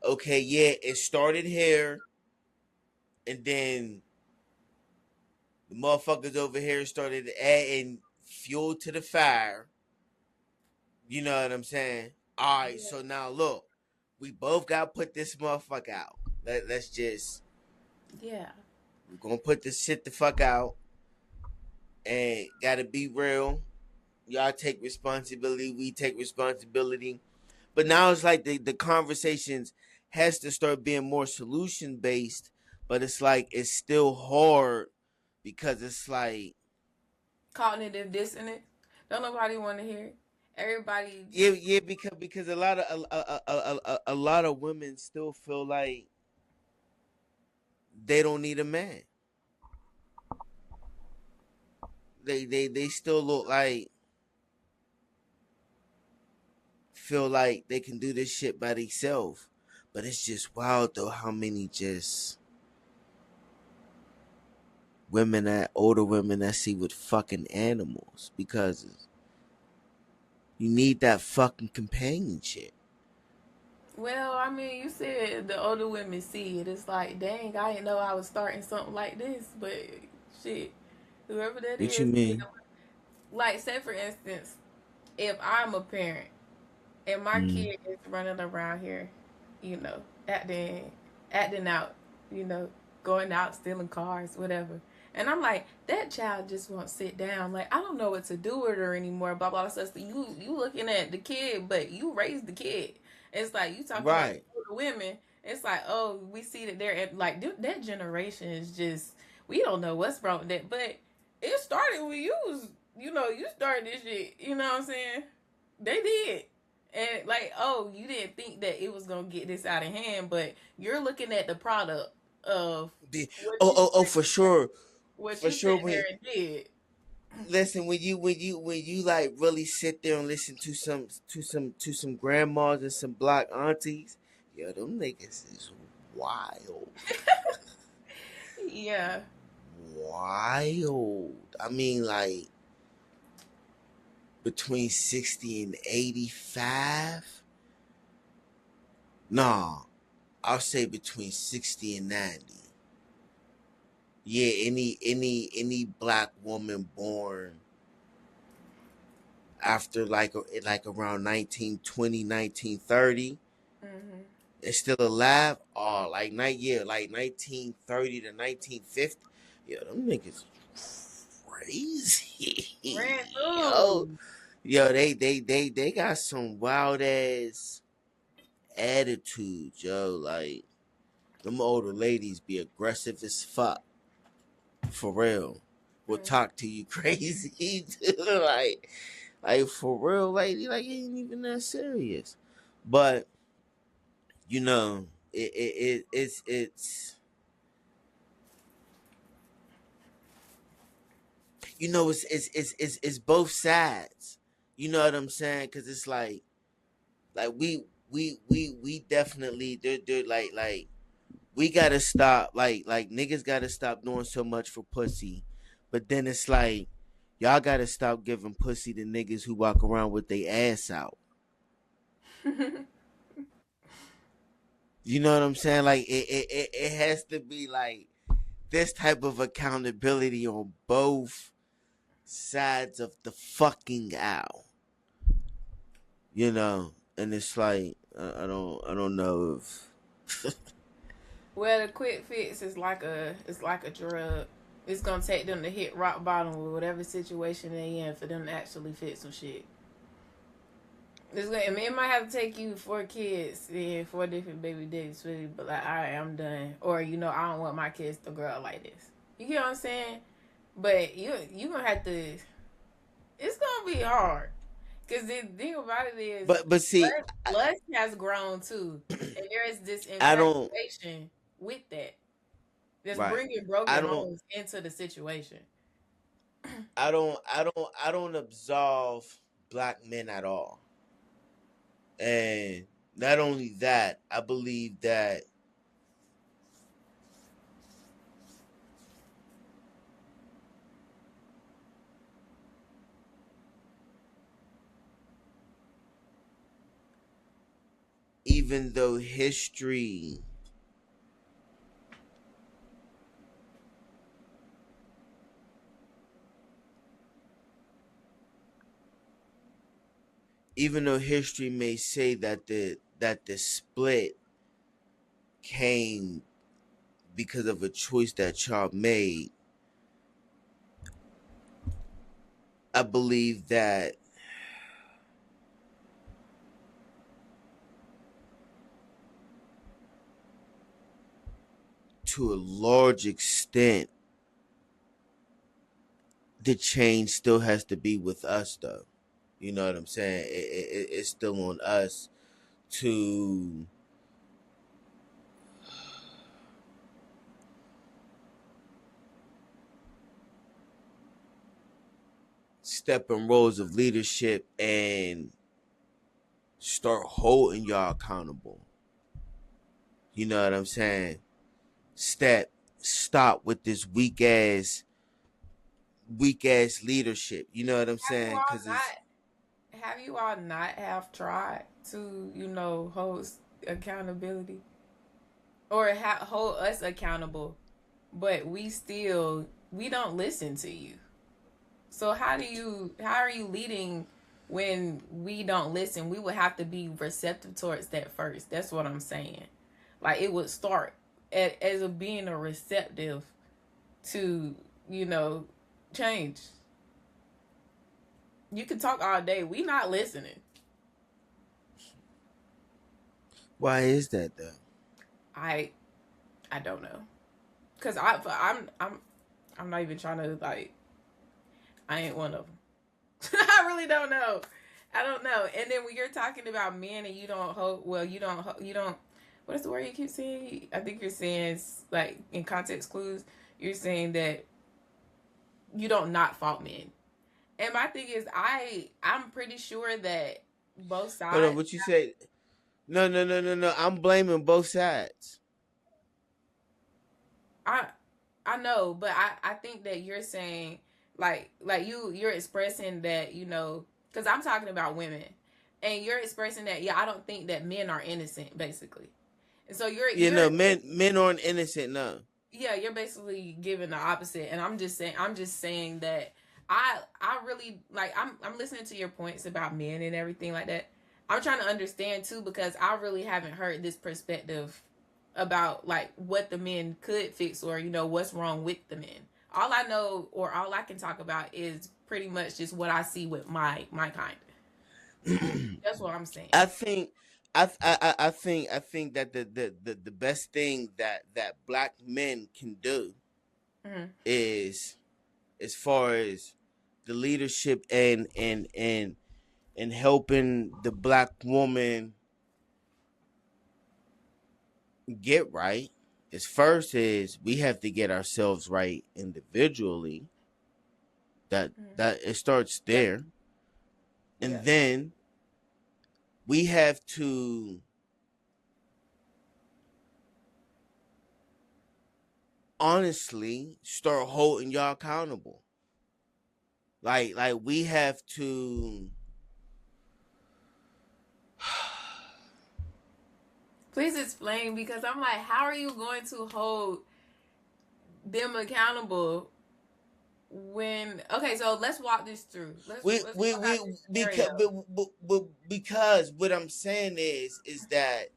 okay, yeah, it started here and then the motherfuckers over here started adding fuel to the fire. You know what I'm saying? All right, Yeah. so now look, we both got to put this motherfucker out. Let's just Yeah. we're gonna put this shit the fuck out and gotta be real. Y'all take responsibility, we take responsibility. But now it's like the conversations has to start being more solution based, but it's like it's still hard because it's like Cognitive dissonance. Don't nobody want to hear it. Everybody yeah, just yeah, because a lot of women still feel like they don't need a man. They still look like feel like they can do this shit by themselves. But it's just wild though how many just women that older women that see with fucking animals because you need that fucking companionship. well, I mean, you said the older women see it. It's like, dang, I didn't know I was starting something like this, but shit, whoever that What you is, mean? like, say for instance, if I'm a parent and my Mm. kid is running around here, you know, acting out, you know, going out stealing cars, whatever. And I'm like, that child just won't sit down. Like, I don't know what to do with her anymore. Blah blah blah. So you looking at the kid, but you raised the kid. It's like you talking about the Right. older women. It's like, oh, we see that they're like that generation is just we don't know what's wrong with that. But it started when you was, you started this shit. You know what I'm saying? They did. And like, oh, you didn't think that it was gonna get this out of hand, but you're looking at the product of The, what oh you oh oh for sure, what for you sure sat when there and did. listen, when you like really sit there and listen to some grandmas and some black aunties, yo, them niggas is wild. Yeah. Wild. I mean, like between 60 and 85. Nah, I'll say between 60 and 90. Yeah, any black woman born after like around 1920, 1930 Hmm. is still alive. Oh, like night yeah, like 1930 to 1950. Yo, them niggas crazy. Ran yo, through. yo, they got some wild ass attitudes, yo. Like them older ladies be aggressive as fuck. For real. Will Mm. talk to you crazy. like for real, lady, like it ain't even that serious. But you know, it's you know it's both sides. You know what I'm saying? Cause it's like we definitely they're like we gotta stop like niggas gotta stop doing so much for pussy, but then it's like y'all gotta stop giving pussy to niggas who walk around with their ass out. You know what I'm saying? Like it has to be like this type of accountability on both sides of the fucking owl. You know, and it's like I don't know if Well, the quick fix is like a drug. It's gonna take them to hit rock bottom with whatever situation they in for them to actually fix some shit. I mean, it might have to take you 4 kids and 4 different baby daddies for you, but like, all right, I'm done. Or I don't want my kids to grow up like this. You get what I'm saying? But you gonna have to. It's gonna be hard because the thing about it is, but see lust has grown too, and there is this I don't infatuation with that that's right. bringing I broken don't homes into the situation. I don't absolve black men at all. And not only that, I believe that even though history even though history may say that the split came because of a choice that y'all made, I believe that to a large extent the change still has to be with us though. You know what I'm saying? It's still on us to step in roles of leadership and start holding y'all accountable. You know what I'm saying? Stop with this weak ass leadership. You know what I'm Have you saying? all Cause it's not? Have you all not have tried to hold accountability or hold us accountable, but we don't listen to you. So how are you leading when we don't listen? We would have to be receptive towards that first. That's what I'm saying. Like it would start as a being a receptive to change. You can talk all day. We not listening. why is that though? I I don't know. Cause I'm not even trying to like. I ain't one of them. I really don't know. I don't know. And then when you're talking about men and you don't hold, well, you don't. What is the word you keep saying? I think you're saying like in context clues. You're saying that you don't not fault men. And my thing is, I'm pretty sure that both Hold on, sides. what you say? No, no, no, no, no. I'm blaming both sides. I I know, but I think that you're saying like you're expressing that because I'm talking about women, and you're expressing that I don't think that men are innocent basically, and so You you're know, men aren't innocent. No. yeah, you're basically giving the opposite, and I'm just saying that I really like I'm listening to your points about men and everything like that. I'm trying to understand too because I really haven't heard this perspective about like what the men could fix or what's wrong with the men. All I know or all I can talk about is pretty much just what I see with my kind. That's what I'm saying. I think I think that the best thing that black men can do Hmm. is as far as the leadership and helping the black woman get right is first is we have to get ourselves right individually. Hmm. That it starts Yeah, there. And yeah. then we have to honestly start holding y'all accountable. Like we have to Please explain because I'm like, how are you going to hold them accountable when okay, so let's walk this through. Let's walk out we this because scenario. because what I'm saying is that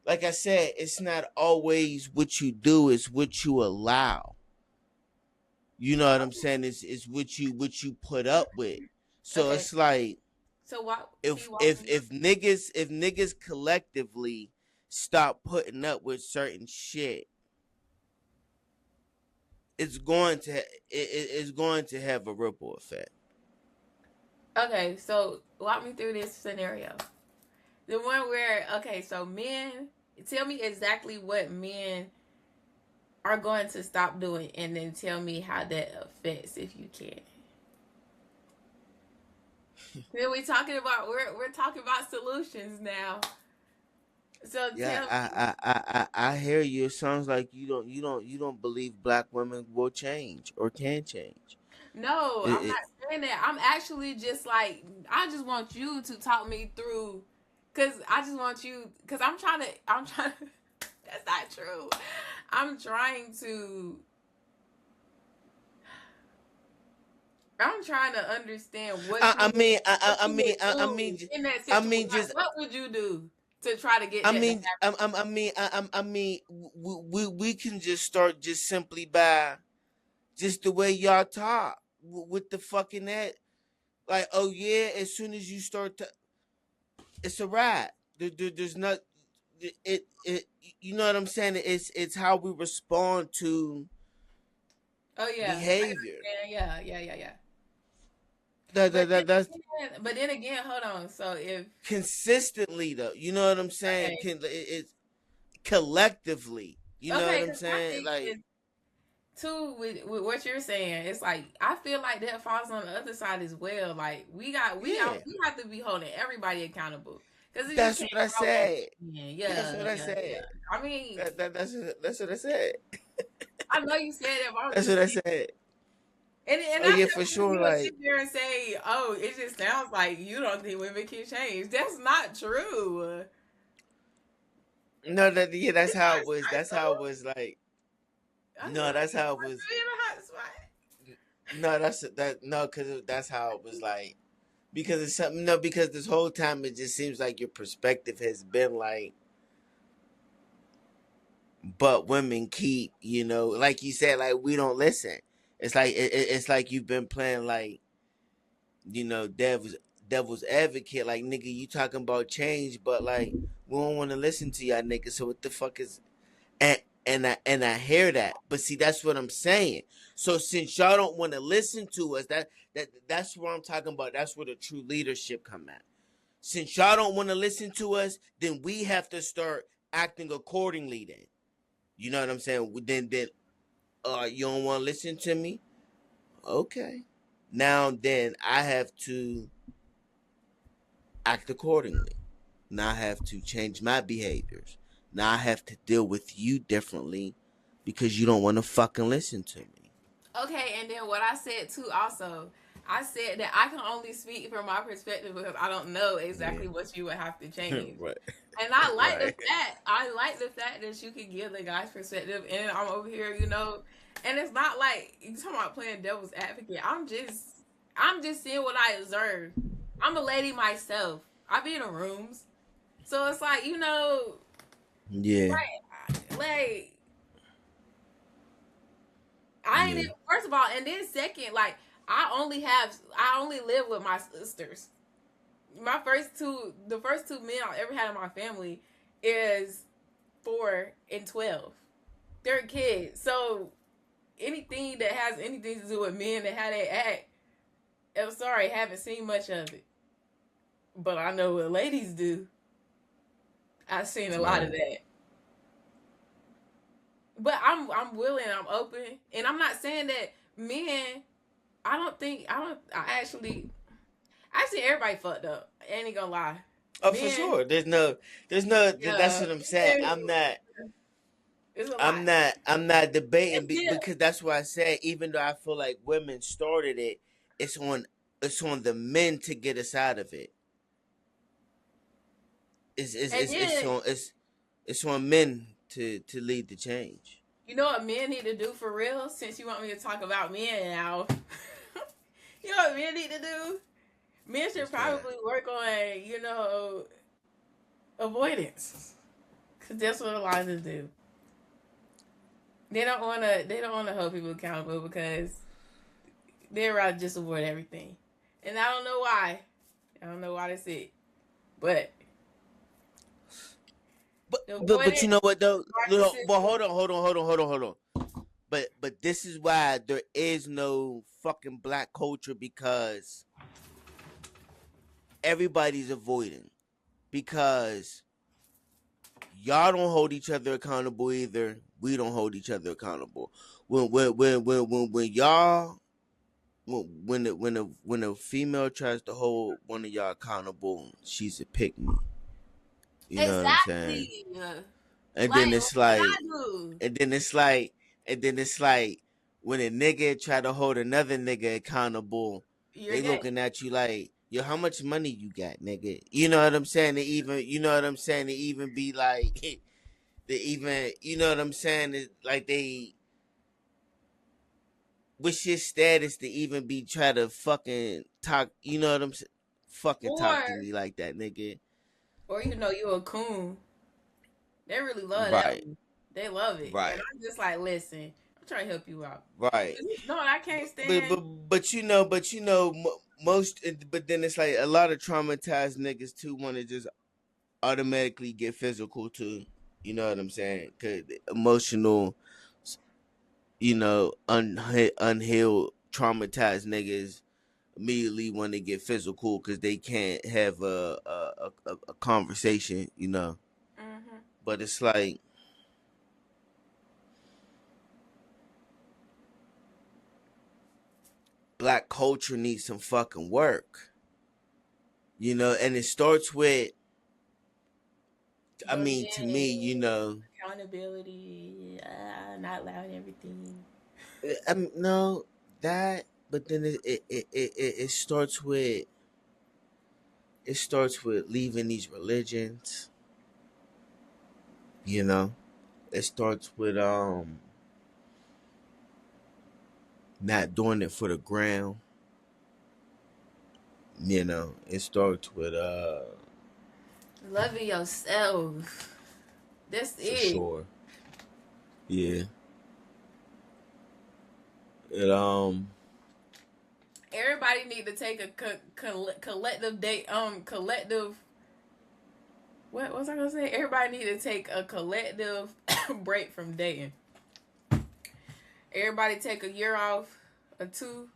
like I said, it's not always what you do, it's what you allow. You know what I'm saying? It's what you put up with. So Okay. it's like So what can if you walk if me if niggas if niggas collectively stop putting up with certain shit, it's going to have a ripple effect. okay, so walk me through this scenario. The one where okay, so men tell me exactly what men are going to stop doing and then tell me how that affects if you can. Then we talking about we're talking about solutions now. So Yeah, tell me. I hear you. It sounds like you don't believe black women will change or can change. No, I'm It, not saying that. I'm actually just like I just want you to talk me through cuz I just want you cuz I'm trying to that's not true. I'm trying to I'm trying to understand what you would what you would I do mean, in that I situation. mean, Like, just what would you do to try to get that to happen? I mean, we can just start just simply by just the way y'all talk with the fucking that. Like, oh yeah, as soon as you start to, it's a wrap. There's not it. You know what I'm saying? It's how we respond to Oh yeah, I behavior. understand. Yeah, yeah, yeah, yeah. That's But then again, hold on. So if consistently though. You know what I'm saying? okay, It's collectively. You know what okay, I'm because my saying? thing Like, is too with what you're saying. It's like I feel like that falls on the other side as well. Like yeah, we have to be holding everybody accountable because you that's can't what I always said. That's yeah what I yeah yeah. said. I mean, That's what I said. I know you said that, but I'm That's just what I saying. said. And Oh I yeah, feel for like sure. you would sit Like, there and say, "Oh, it just sounds like you don't think women can change." That's not true. no, that yeah, that's It's how not it was. That's how it was. Like, I feel no, like that's you how it want was. to be in a hot spot. No, that's that. No, because that's how it was. Like, because it's something. No, because this whole time it just seems like your perspective has been like, but women keep, like you said, like we don't listen. It's like it's like you've been playing like, devil's advocate. Like nigga, you talking about change, but like we don't want to listen to y'all niggas. So what the fuck is and I hear that, but see that's what I'm saying. So since y'all don't want to listen to us, that's what I'm talking about. That's where the true leadership come at. Since y'all don't want to listen to us, then we have to start acting accordingly. Then you know what I'm saying. Then you don't want to listen to me, okay? Now then I have to act accordingly. Now I have to change my behaviors. Now I have to deal with you differently because you don't want to fucking listen to me. Okay, and then what I said too also, I said that I can only speak from my perspective because I don't know Yeah. exactly what you would have to change. Right. And I like the Right. fact that you can give the guy's perspective, and I'm over here, and it's not like you talking about playing devil's advocate. I'm just seeing what I observe. I'm a lady myself. I be in the rooms, so it's like Yeah. like I ain't Yeah. even, first of all, and then second, like I only live with my sisters. The first two men I ever had in my family is 4 and 12. They're kids, so anything that has anything to do with men and how they act, I'm sorry, haven't seen much of it, but I know what ladies do. I've seen a lot of Right. that. But I'm willing, I'm open, and I'm not saying that men. I see everybody fucked up. I ain't gonna lie. Oh, for Men, sure. There's no. That's yeah, what I'm saying. it's a lot. I'm not debating Yeah, because that's why I said even though I feel like women started it, it's on it's on the men to get us out of it. It's it's and it's, it's then on it's it's on men to lead the change. you know what men need to do for real. Since you want me to talk about men now, you know what men need to do. Men should What's that? probably work on avoidance, cause that's what a lot of them do. They don't wanna hold people accountable because they'd rather just avoid everything. And I don't know why. I don't know why that's it. But But you avoidance, know what though? Look, well, narcissism. hold on. But this is why there is no fucking black culture because everybody's avoiding because y'all don't hold each other accountable either. We don't hold each other accountable. When y'all when a female tries to hold one of y'all accountable, she's a pick me. You know what I'm saying? Exactly. And Like then it's what did like, I do? and then it's like, and then it's like when a nigga try to hold another nigga accountable, You're they gay. looking at you like, yo, how much money you got, nigga? You know what I'm saying? You know what I'm saying? They even be like, they even, you know what I'm saying? It's like they, what's your status to even be try to fucking talk? You know what I'm saying? Fucking talk to Or me like that, nigga. you a coon. They really love that Right, one. They love it. And right, I'm just like, listen, I'm trying to help you out. right. No, I can't but stand. but most. But then it's like a lot of traumatized niggas too want to just automatically get physical too. You know what I'm saying? Cause emotional, unhealed, traumatized niggas immediately want to get physical because they can't have a conversation. Hmm. But it's like black culture needs some fucking work. And it starts with. I But mean, to me, again, accountability, not allowing everything. no, that, but then it starts with leaving these religions. You know, it starts with not doing it for the ground. It starts with Loving yourself. That's for it. sure. Yeah. It Everybody need to take a collective date. Collective. What was I gonna say? Everybody need to take a collective break from dating. Everybody take a year off, or two.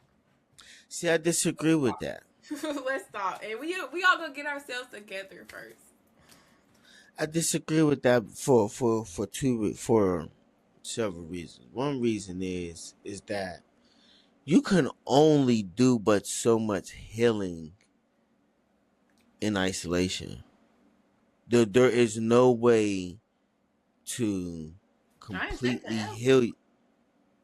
see. I disagree with that. Let's stop, and we all gonna get ourselves together first. I disagree with that for several reasons. One reason is that you can only do but so much healing in isolation. There is no way to I ain't say completely forever. heal.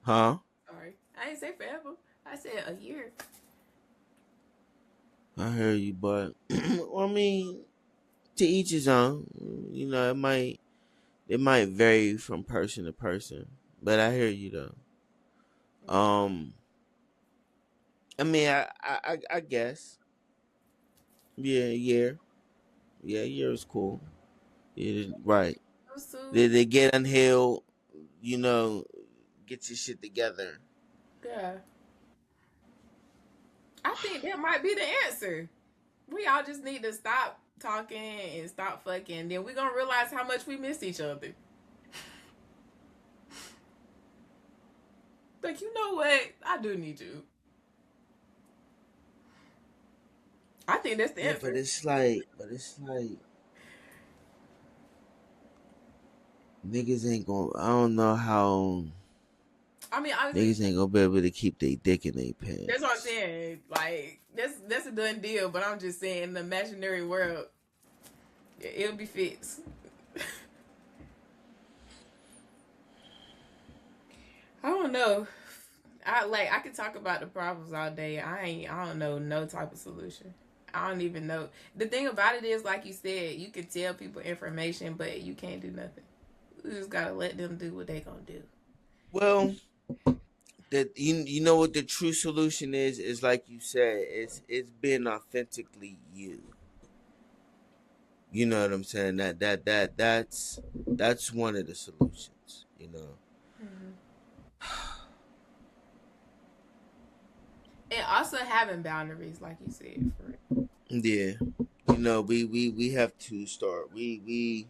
Huh? Sorry, I ain't say forever. I said a year. I hear you, but I mean, to each his own. You know, it might vary from person to person, but I hear you though. Yeah. I mean, I guess, yeah, yeah, year is cool. Yeah, right. Too soon. They get unhealed, you know, get your shit together. Yeah. I think that might be the answer. We all just need to stop talking and stop fucking. Then we're gonna realize how much we miss each other. Like, you know what? I do need you. I think that's the Yeah, but answer. it's like niggas ain't gonna. I don't know how I mean, honestly, niggas ain't gonna be able to keep their dick in their that's what I'm pants. saying. Like, that's a done deal. But I'm just saying, in the imaginary world, it'll be fixed. I don't know. I could talk about the problems all day. I don't know no type of solution. I don't even know. The thing about it is, like you said, you can tell people information, but you can't do nothing. You just gotta let them do what they gonna do. Well, that you know what the true solution is like you said, it's being authentically you. You know what I'm saying? That's one of the solutions. You know. Mm-hmm. And also having boundaries, like you said, for it. Yeah. You know, we have to start. We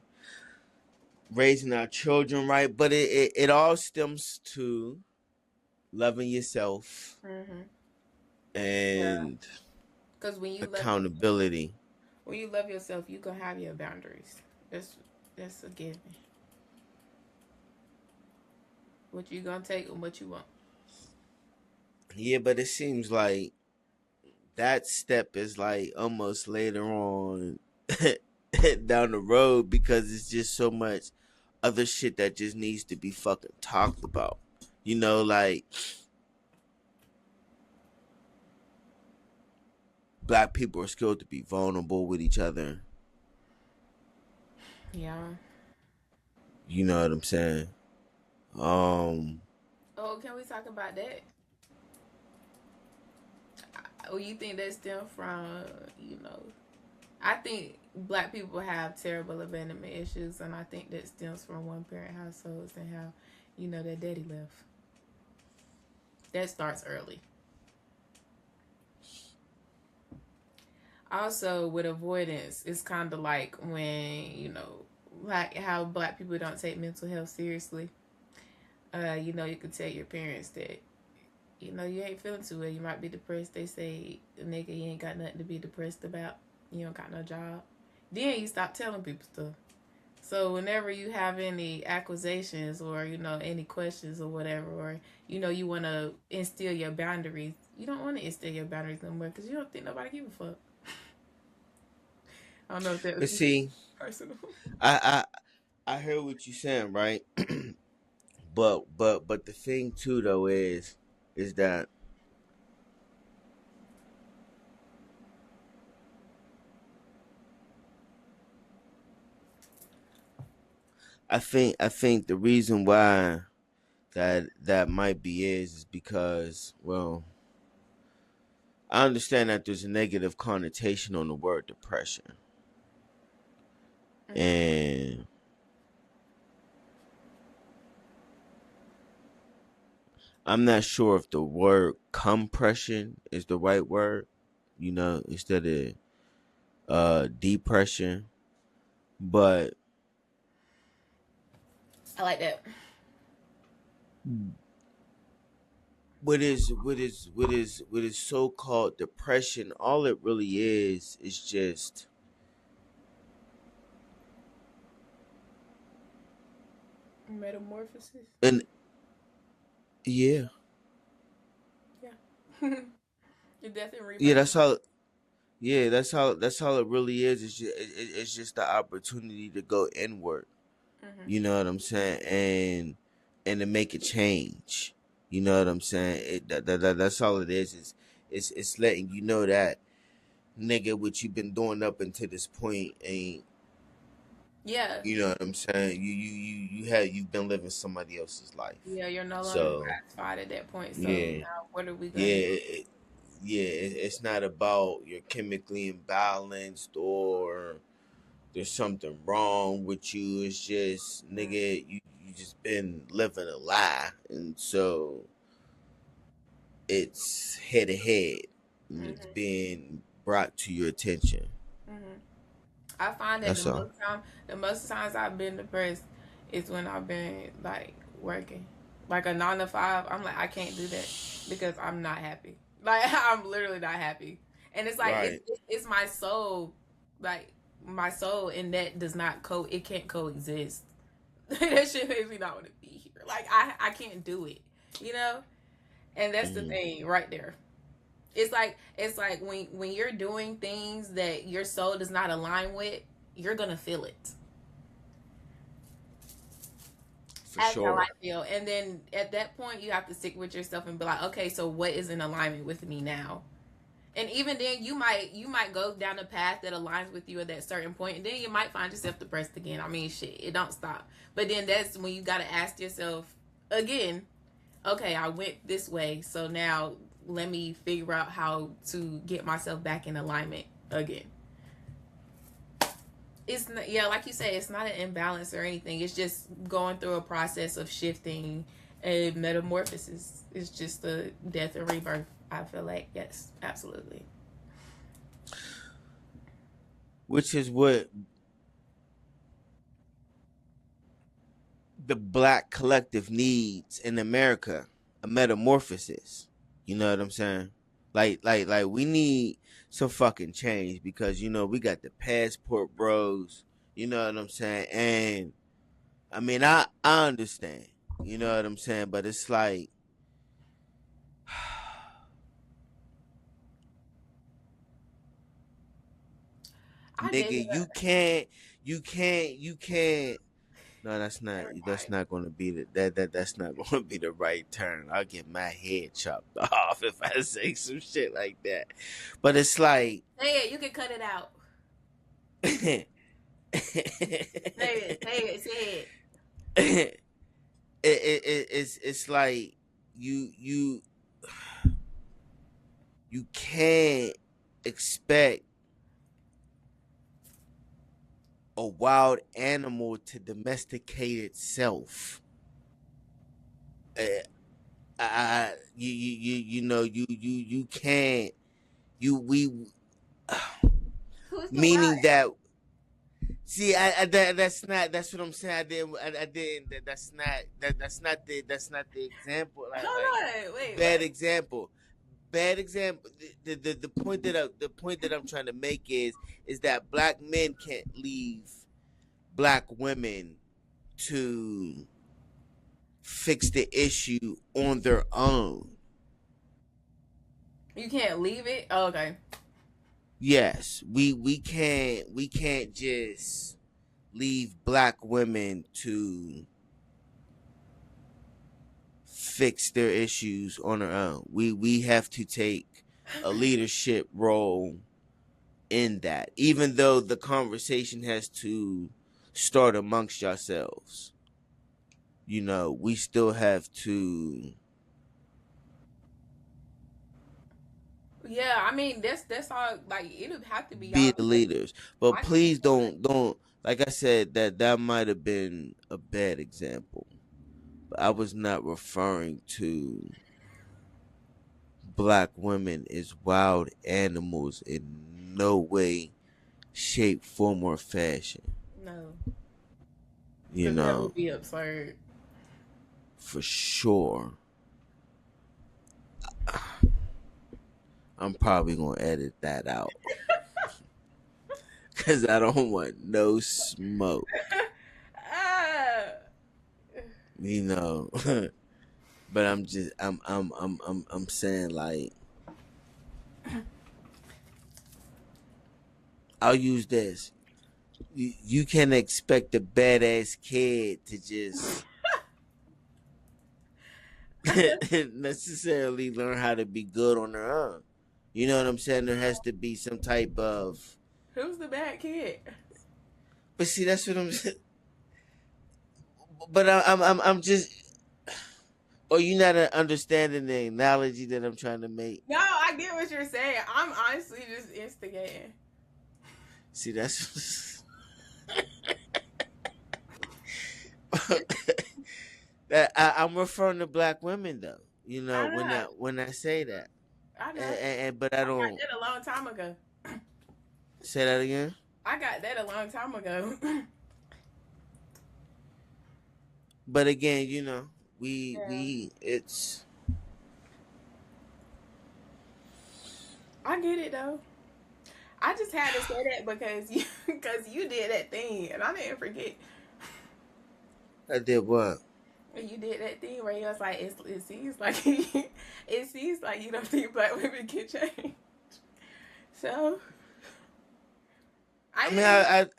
raising our children right, but it all stems to loving yourself Mm-hmm. Yeah. and Because accountability. when you love yourself, you gonna have your boundaries. That's that's a given. What you gonna take and what you want. Yeah, but it seems like that step is like almost later on down the road because it's just so much other shit that just needs to be fucking talked about. You know, like black people are skilled to be vulnerable with each other. Yeah. You know what I'm saying? Um, Oh, can we talk about that? Oh, you think that stem from you know? I think black people have terrible abandonment issues, and I think that stems from one parent households and how their daddy left. That starts early. Also, with avoidance, it's kind of like when like how black people don't take mental health seriously. You can tell your parents that you ain't feeling too well. You might be depressed. They say, nigga, you ain't got nothing to be depressed about. You don't got no job. Then you stop telling people stuff. So whenever you have any accusations or any questions or whatever, or you want to instill your boundaries, you don't want to instill your boundaries no more because you don't think nobody give a fuck. I don't know if that but was see, personal. I I heard what you saying, right? But the thing too though is that I think the reason why that might be is because, well, I understand that there's a negative connotation on the word depression, Mm-hmm. and I'm not sure if the word compression is the right word, instead of depression. But I like that. what is so called depression, all it really is just Metamorphosis. an yeah, Yeah. Your death and Yeah, rebirth. that's all. Yeah, that's all it really is. It's just the opportunity to go inward. Hmm. You know what I'm saying, and to make a change. You know what I'm saying. That's all it is. It's letting you know that nigga what you've been doing up until this point ain't. Yeah. You know what I'm saying. You've been living somebody else's life. Yeah, you're no longer So satisfied at that point. So yeah, now what are we yeah. gonna do? It's not about you're chemically imbalanced or there's something wrong with you. It's just nigga, you just been living a lie, and so it's head ahead, and it's Hmm. being brought to your attention. Hmm. I find that That's all. the most times I've been depressed is when I've been like working, like a 9 to 5. I'm like, I can't do that because I'm not happy. Like I'm literally not happy, and it's like Right. it's my soul, like my soul, and that does not it can't coexist. That shit makes me not want to be here. Like I can't do it, you know. And that's the Mhm. thing right there. It's like when you're doing things that your soul does not align with, you're gonna feel it. For That's how I sure. feel. And then at that point, you have to stick with yourself and be like, okay, so what is in alignment with me now? And even then, you might go down a path that aligns with you at that certain point, and then you might find yourself depressed again. I mean, shit, it don't stop. But then that's when you gotta ask yourself again, okay, I went this way, so now let me figure out how to get myself back in alignment again. It's not, yeah, like you said, it's not an imbalance or anything. It's just going through a process of shifting a metamorphosis. It's just a death and rebirth. I feel like yes, absolutely. Which is what the black collective needs in America, a metamorphosis. You know what I'm saying? Like we need some fucking change because we got the passport bros. You know what I'm saying? And I mean I understand. You know what I'm saying? But it's like I nigga, never. you can't. No, Never that's mind. not going to be that's not going to be the right turn. I'll get my head chopped off if I say some shit like that. But it's like Say it. You can cut it out. it, Say it. Say it. Say it. it's like you you can't expect a wild animal to domesticate itself. Uh, you can't you we Who's the wild? meaning that. See, that's what I'm saying. I didn't. That's not the example. Like Hold on. Wait. bad What? example. Bad example. The point that I'm trying to make is that black men can't leave black women to fix the issue on their own. You can't leave it. Oh, okay. Yes, we can't just leave black women to fix their issues on their own. We have to take a leadership role in that, even though the conversation has to start amongst yourselves. We still have to Yeah, I mean that's all. Like it'll have to be be y'all the because leaders. But I can't please do it. don't like I said that might have been a bad example. But I was not referring to black women as wild animals in no way, shape, form, or fashion. No, You because that know, would be absurd. for sure. I'm probably gonna edit that out because I don't want no smoke. Ah. You know, but I'm just I'm saying like. I'll use this. You can expect a badass kid to just necessarily learn how to be good on their own. You know what I'm saying? There has to be some type of. Who's the bad kid? But see, that's what I'm. But I'm just. Or you not understanding the analogy that I'm trying to make? No, I get what you're saying. I'm honestly just instigating. See, that's. that I'm referring to black women though. You know I know. when I say that, I know. and but I I got don't that a long time ago. say that again. I got that a long time ago. But again, Yeah. we it's I get it though. I just had to say that because you did that thing and I didn't forget. I did what? You did that thing where you was like, it seems like it seems like you don't think black women can change. So I I mean, didn't.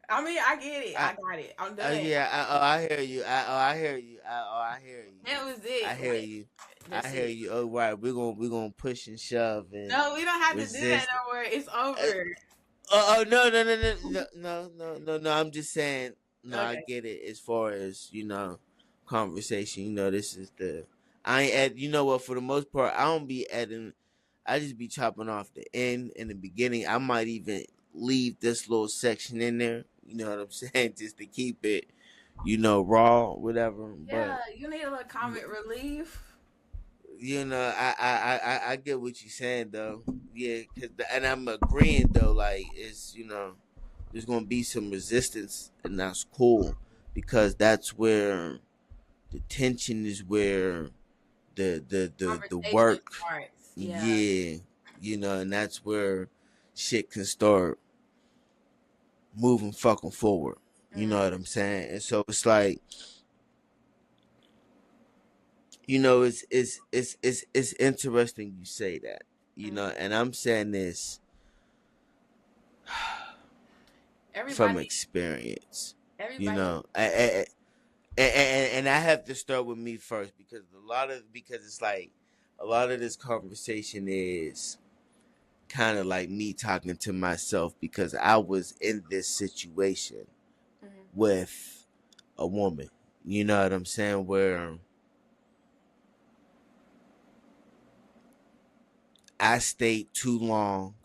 I mean, I get it. I I got it. I'm done. yeah. I hear you. I hear you. I hear you. That was I it. hear Like you. I that's hear it. you. Oh, right. We're gonna push and shove and No, we don't have to do that resist. no more. It's Uh, over. no. I'm just saying. No, I Okay. get it. As far as conversation. This is the. I ain't at. You know what? For the most part, I don't be adding. I just be chopping off the end and the beginning. I might even leave this little section in there. You know what I'm saying? Just to keep it, raw, whatever. Yeah, But you need a little comic relief. I get what you're saying though. Yeah, and I'm agreeing though. Like it's there's gonna be some resistance, and that's cool because that's where the tension is, where the Conversation work. starts. Yeah. Yeah, and that's where shit can start moving fucking forward. You know Mm. what I'm saying? And so it's like, it's interesting you say that. Mm. And I'm saying this from Everybody, experience. You everybody. know, and I have to start with me first because because it's like a lot of this conversation is kind of like me talking to myself because I was in this situation Mm. with a woman. You know what I'm saying? Where I stayed too long,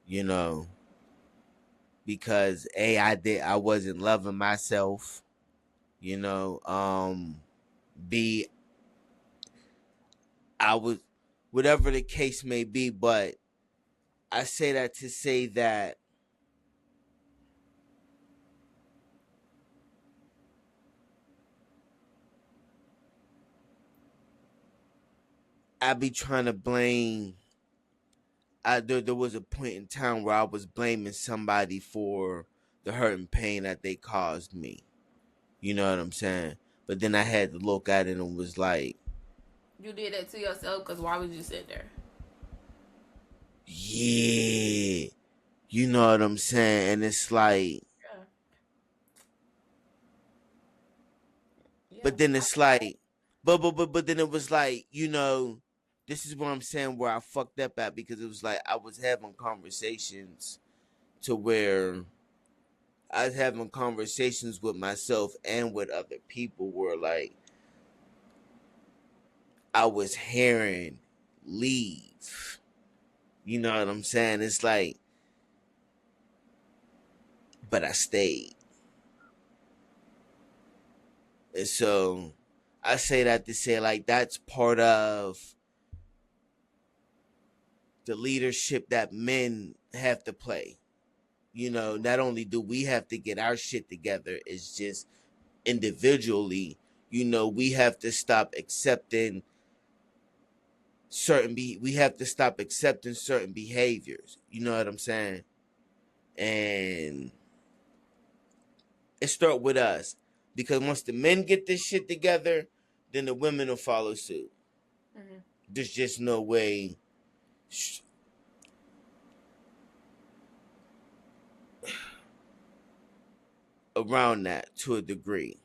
you know, because I wasn't loving myself, you know. B I was, whatever the case may be, but I say that to say that I be trying to blame. There was a point in time where I was blaming somebody for the hurt and pain that they caused me. You know what I'm saying? But then I had to look at it and was like, You did that to yourself because why would you sit there? yeah, you know what I'm saying? And it's like, Yeah. Yeah. but then it's like, but then it was like, this is what I'm saying where I fucked up at because it was like I was having conversations to where I was having conversations with myself and with other people where like I was hearing leave. You know what I'm saying? It's like, but I stayed. And so I say that to say like that's part of the leadership that men have to play. Not only do we have to get our shit together, it's just individually, we have to stop accepting we have to stop accepting certain behaviors. You know what I'm saying? And it start with us. Because once the men get this shit together, then the women will follow suit. Mm-hmm. There's just no way around that to a degree.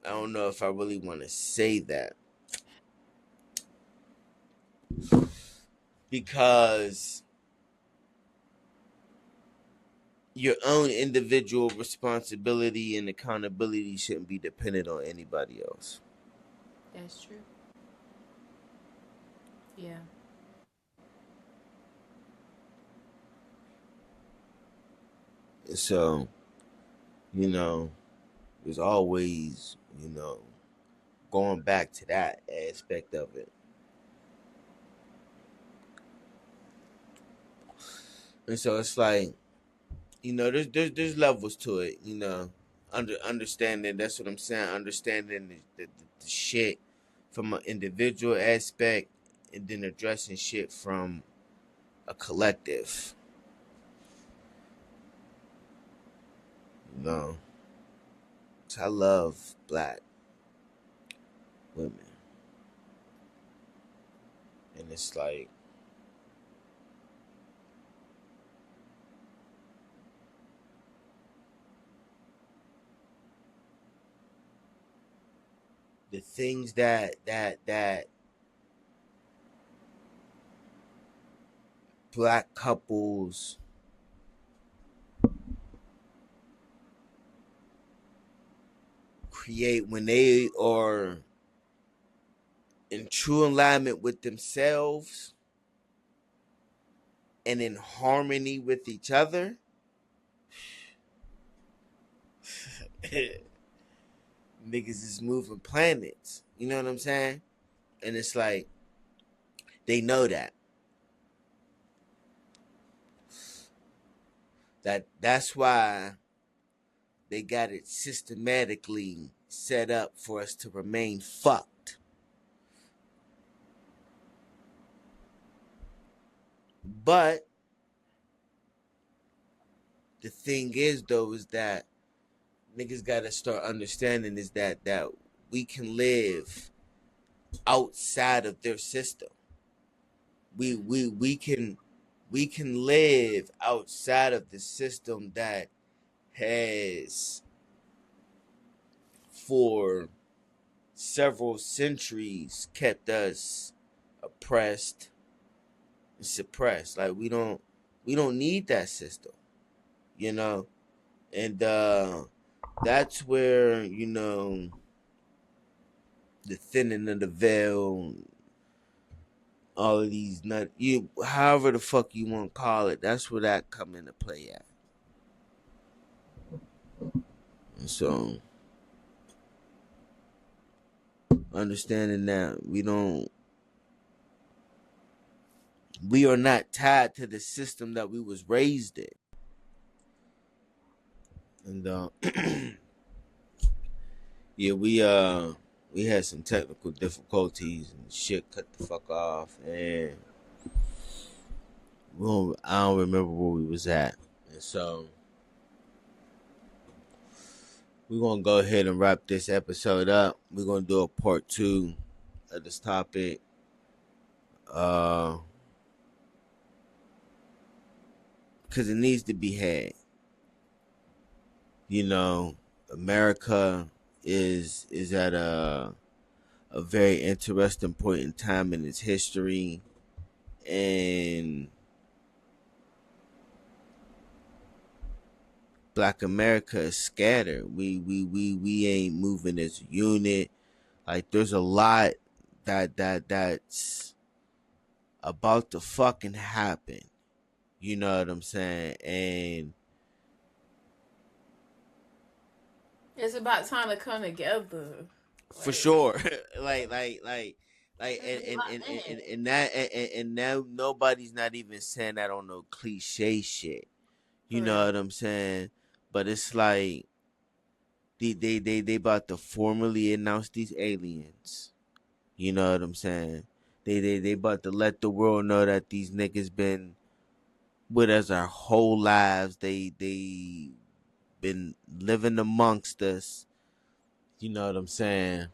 I don't know if I really want to say that because your own individual responsibility and accountability shouldn't be dependent on anybody else. That's true. Yeah. And so, you know, there's always, going back to that aspect of it. And so it's like, there's levels to it, understanding, that's what I'm saying, understanding the shit from an individual aspect and then addressing shit from a collective. You know, I love black women, and it's like the things that black couples create when they are in true alignment with themselves and in harmony with each other. Niggas is moving planets. You know what I'm saying? And it's like they know that's why they got it systematically set up for us to remain fucked. But the thing is though is that niggas gotta start understanding is that we can live outside of their system. We can live outside of the system that has for several centuries kept us oppressed and suppressed. Like we don't need that system, you know? And that's where, the thinning of the veil, all of these nut you however the fuck you want to call it, that's where that come into play at. And so understanding that we are not tied to the system that we was raised in. And yeah, we had some technical difficulties and shit cut the fuck off, and I don't remember where we was at. And so we're gonna go ahead and wrap this episode up. We're gonna do a part 2 of this topic. Because it needs to be had. America is at a very interesting point in time in its history, and Black America is scattered. We ain't moving as a unit. Like there's a lot that's about to fucking happen. You know what I'm saying? And It's about time to come together. for sure. And that and now nobody's not even saying that on no cliche shit. You know what I'm saying? But it's like they about to formally announce these aliens. You know what I'm saying? They about to let the world know that these niggas been with us our whole lives. They been living amongst us. You know what I'm saying?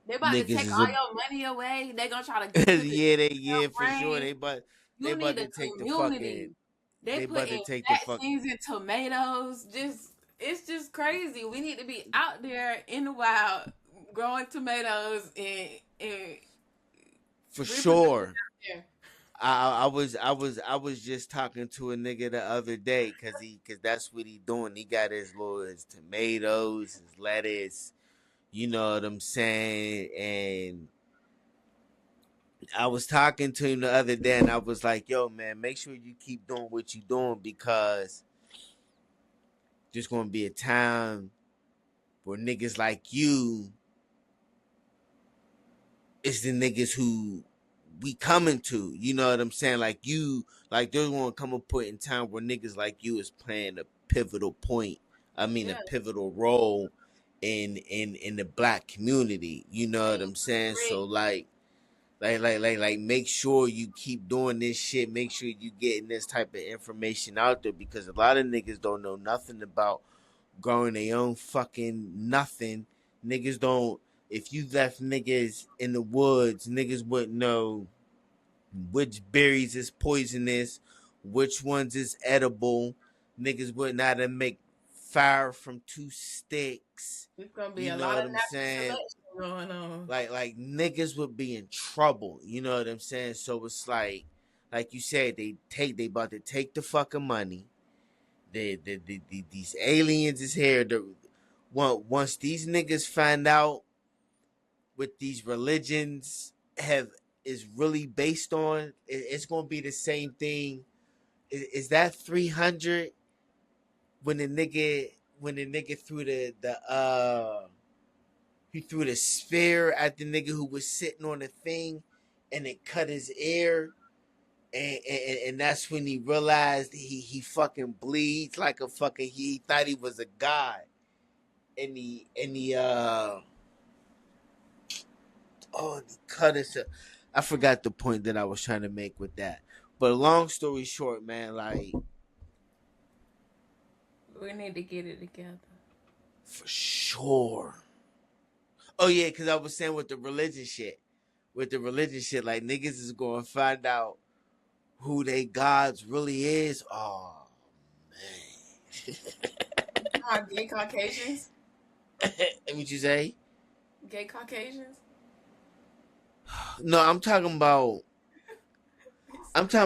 They about to take all your money away. They gonna try to yeah, for sure. They about to to take the fucking They They put about in to take the fuck. vaccines and tomatoes. It's just crazy. We need to be out there in the wild growing tomatoes and For reproducing sure. out there. I was just talking to a nigga the other day cause that's what he doing. He got his tomatoes, his lettuce, you know what I'm saying? And I was talking to him the other day and I was like, yo man, make sure you keep doing what you doing because there's gonna be a time where niggas like you is the niggas who we coming to. You know what I'm saying? Like you, like there's gonna come a point in time where niggas like you is playing a pivotal point. I mean, a Yeah. pivotal role in the black community. You know what And I'm saying? So great. like make sure you keep doing this shit. Make sure you getting this type of information out there because a lot of niggas don't know nothing about growing their own fucking nothing. Niggas don't. If you left niggas in the woods, niggas wouldn't know which berries is poisonous, which ones is edible. Niggas wouldn't know how to make fire from two sticks. It's gonna be You a know lot what of I'm natural saying? selection going on. Like niggas would be in trouble. You know what I'm saying? So it's like you said, they about to take the fucking money. These aliens is here. Once these niggas find out what these religions have is really based on, it's gonna be the same thing. Is that 300 when the nigga threw the he threw the spear at the nigga who was sitting on the thing and it cut his ear and that's when he realized he fucking bleeds like a fucking he thought he was a god and he and he cut his. I forgot the point that I was trying to make with that. But long story short, man, like We need to get it together. for sure. Oh yeah, because I was saying with the religion shit, like niggas is going to find out who they gods really is. Oh man, Gay Caucasians? what you say? Gay Caucasians? No, I'm talking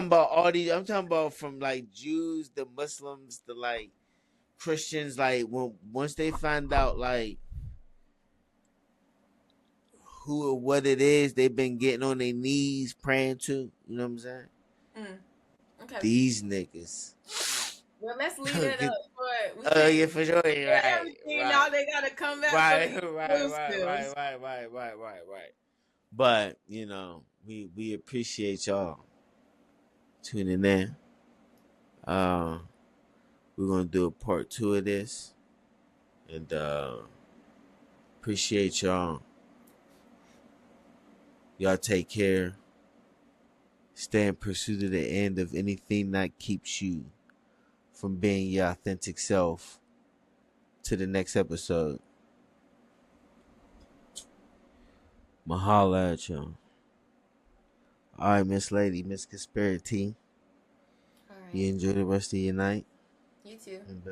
about all these. I'm talking about from like Jews, the Muslims, the like Christians. Like once they find out like who or what it is they've been getting on their knees praying to. You know what I'm saying? Mm, okay. These niggas. Well, let's leave it up. But we Oh can't yeah, for sure. You're share right, everything. Now right, they gotta come back for right, the right, right, exclusives. right. But we appreciate y'all tuning in. Uh, we're gonna do a part two of this, and appreciate y'all. Y'all take care. Stay in pursuit of the end of anything that keeps you from being your authentic self. To the next episode. Mahala at y'all. All right, Miss Lady, Miss Conspiracy. All right. You enjoy the rest of your night. You too. And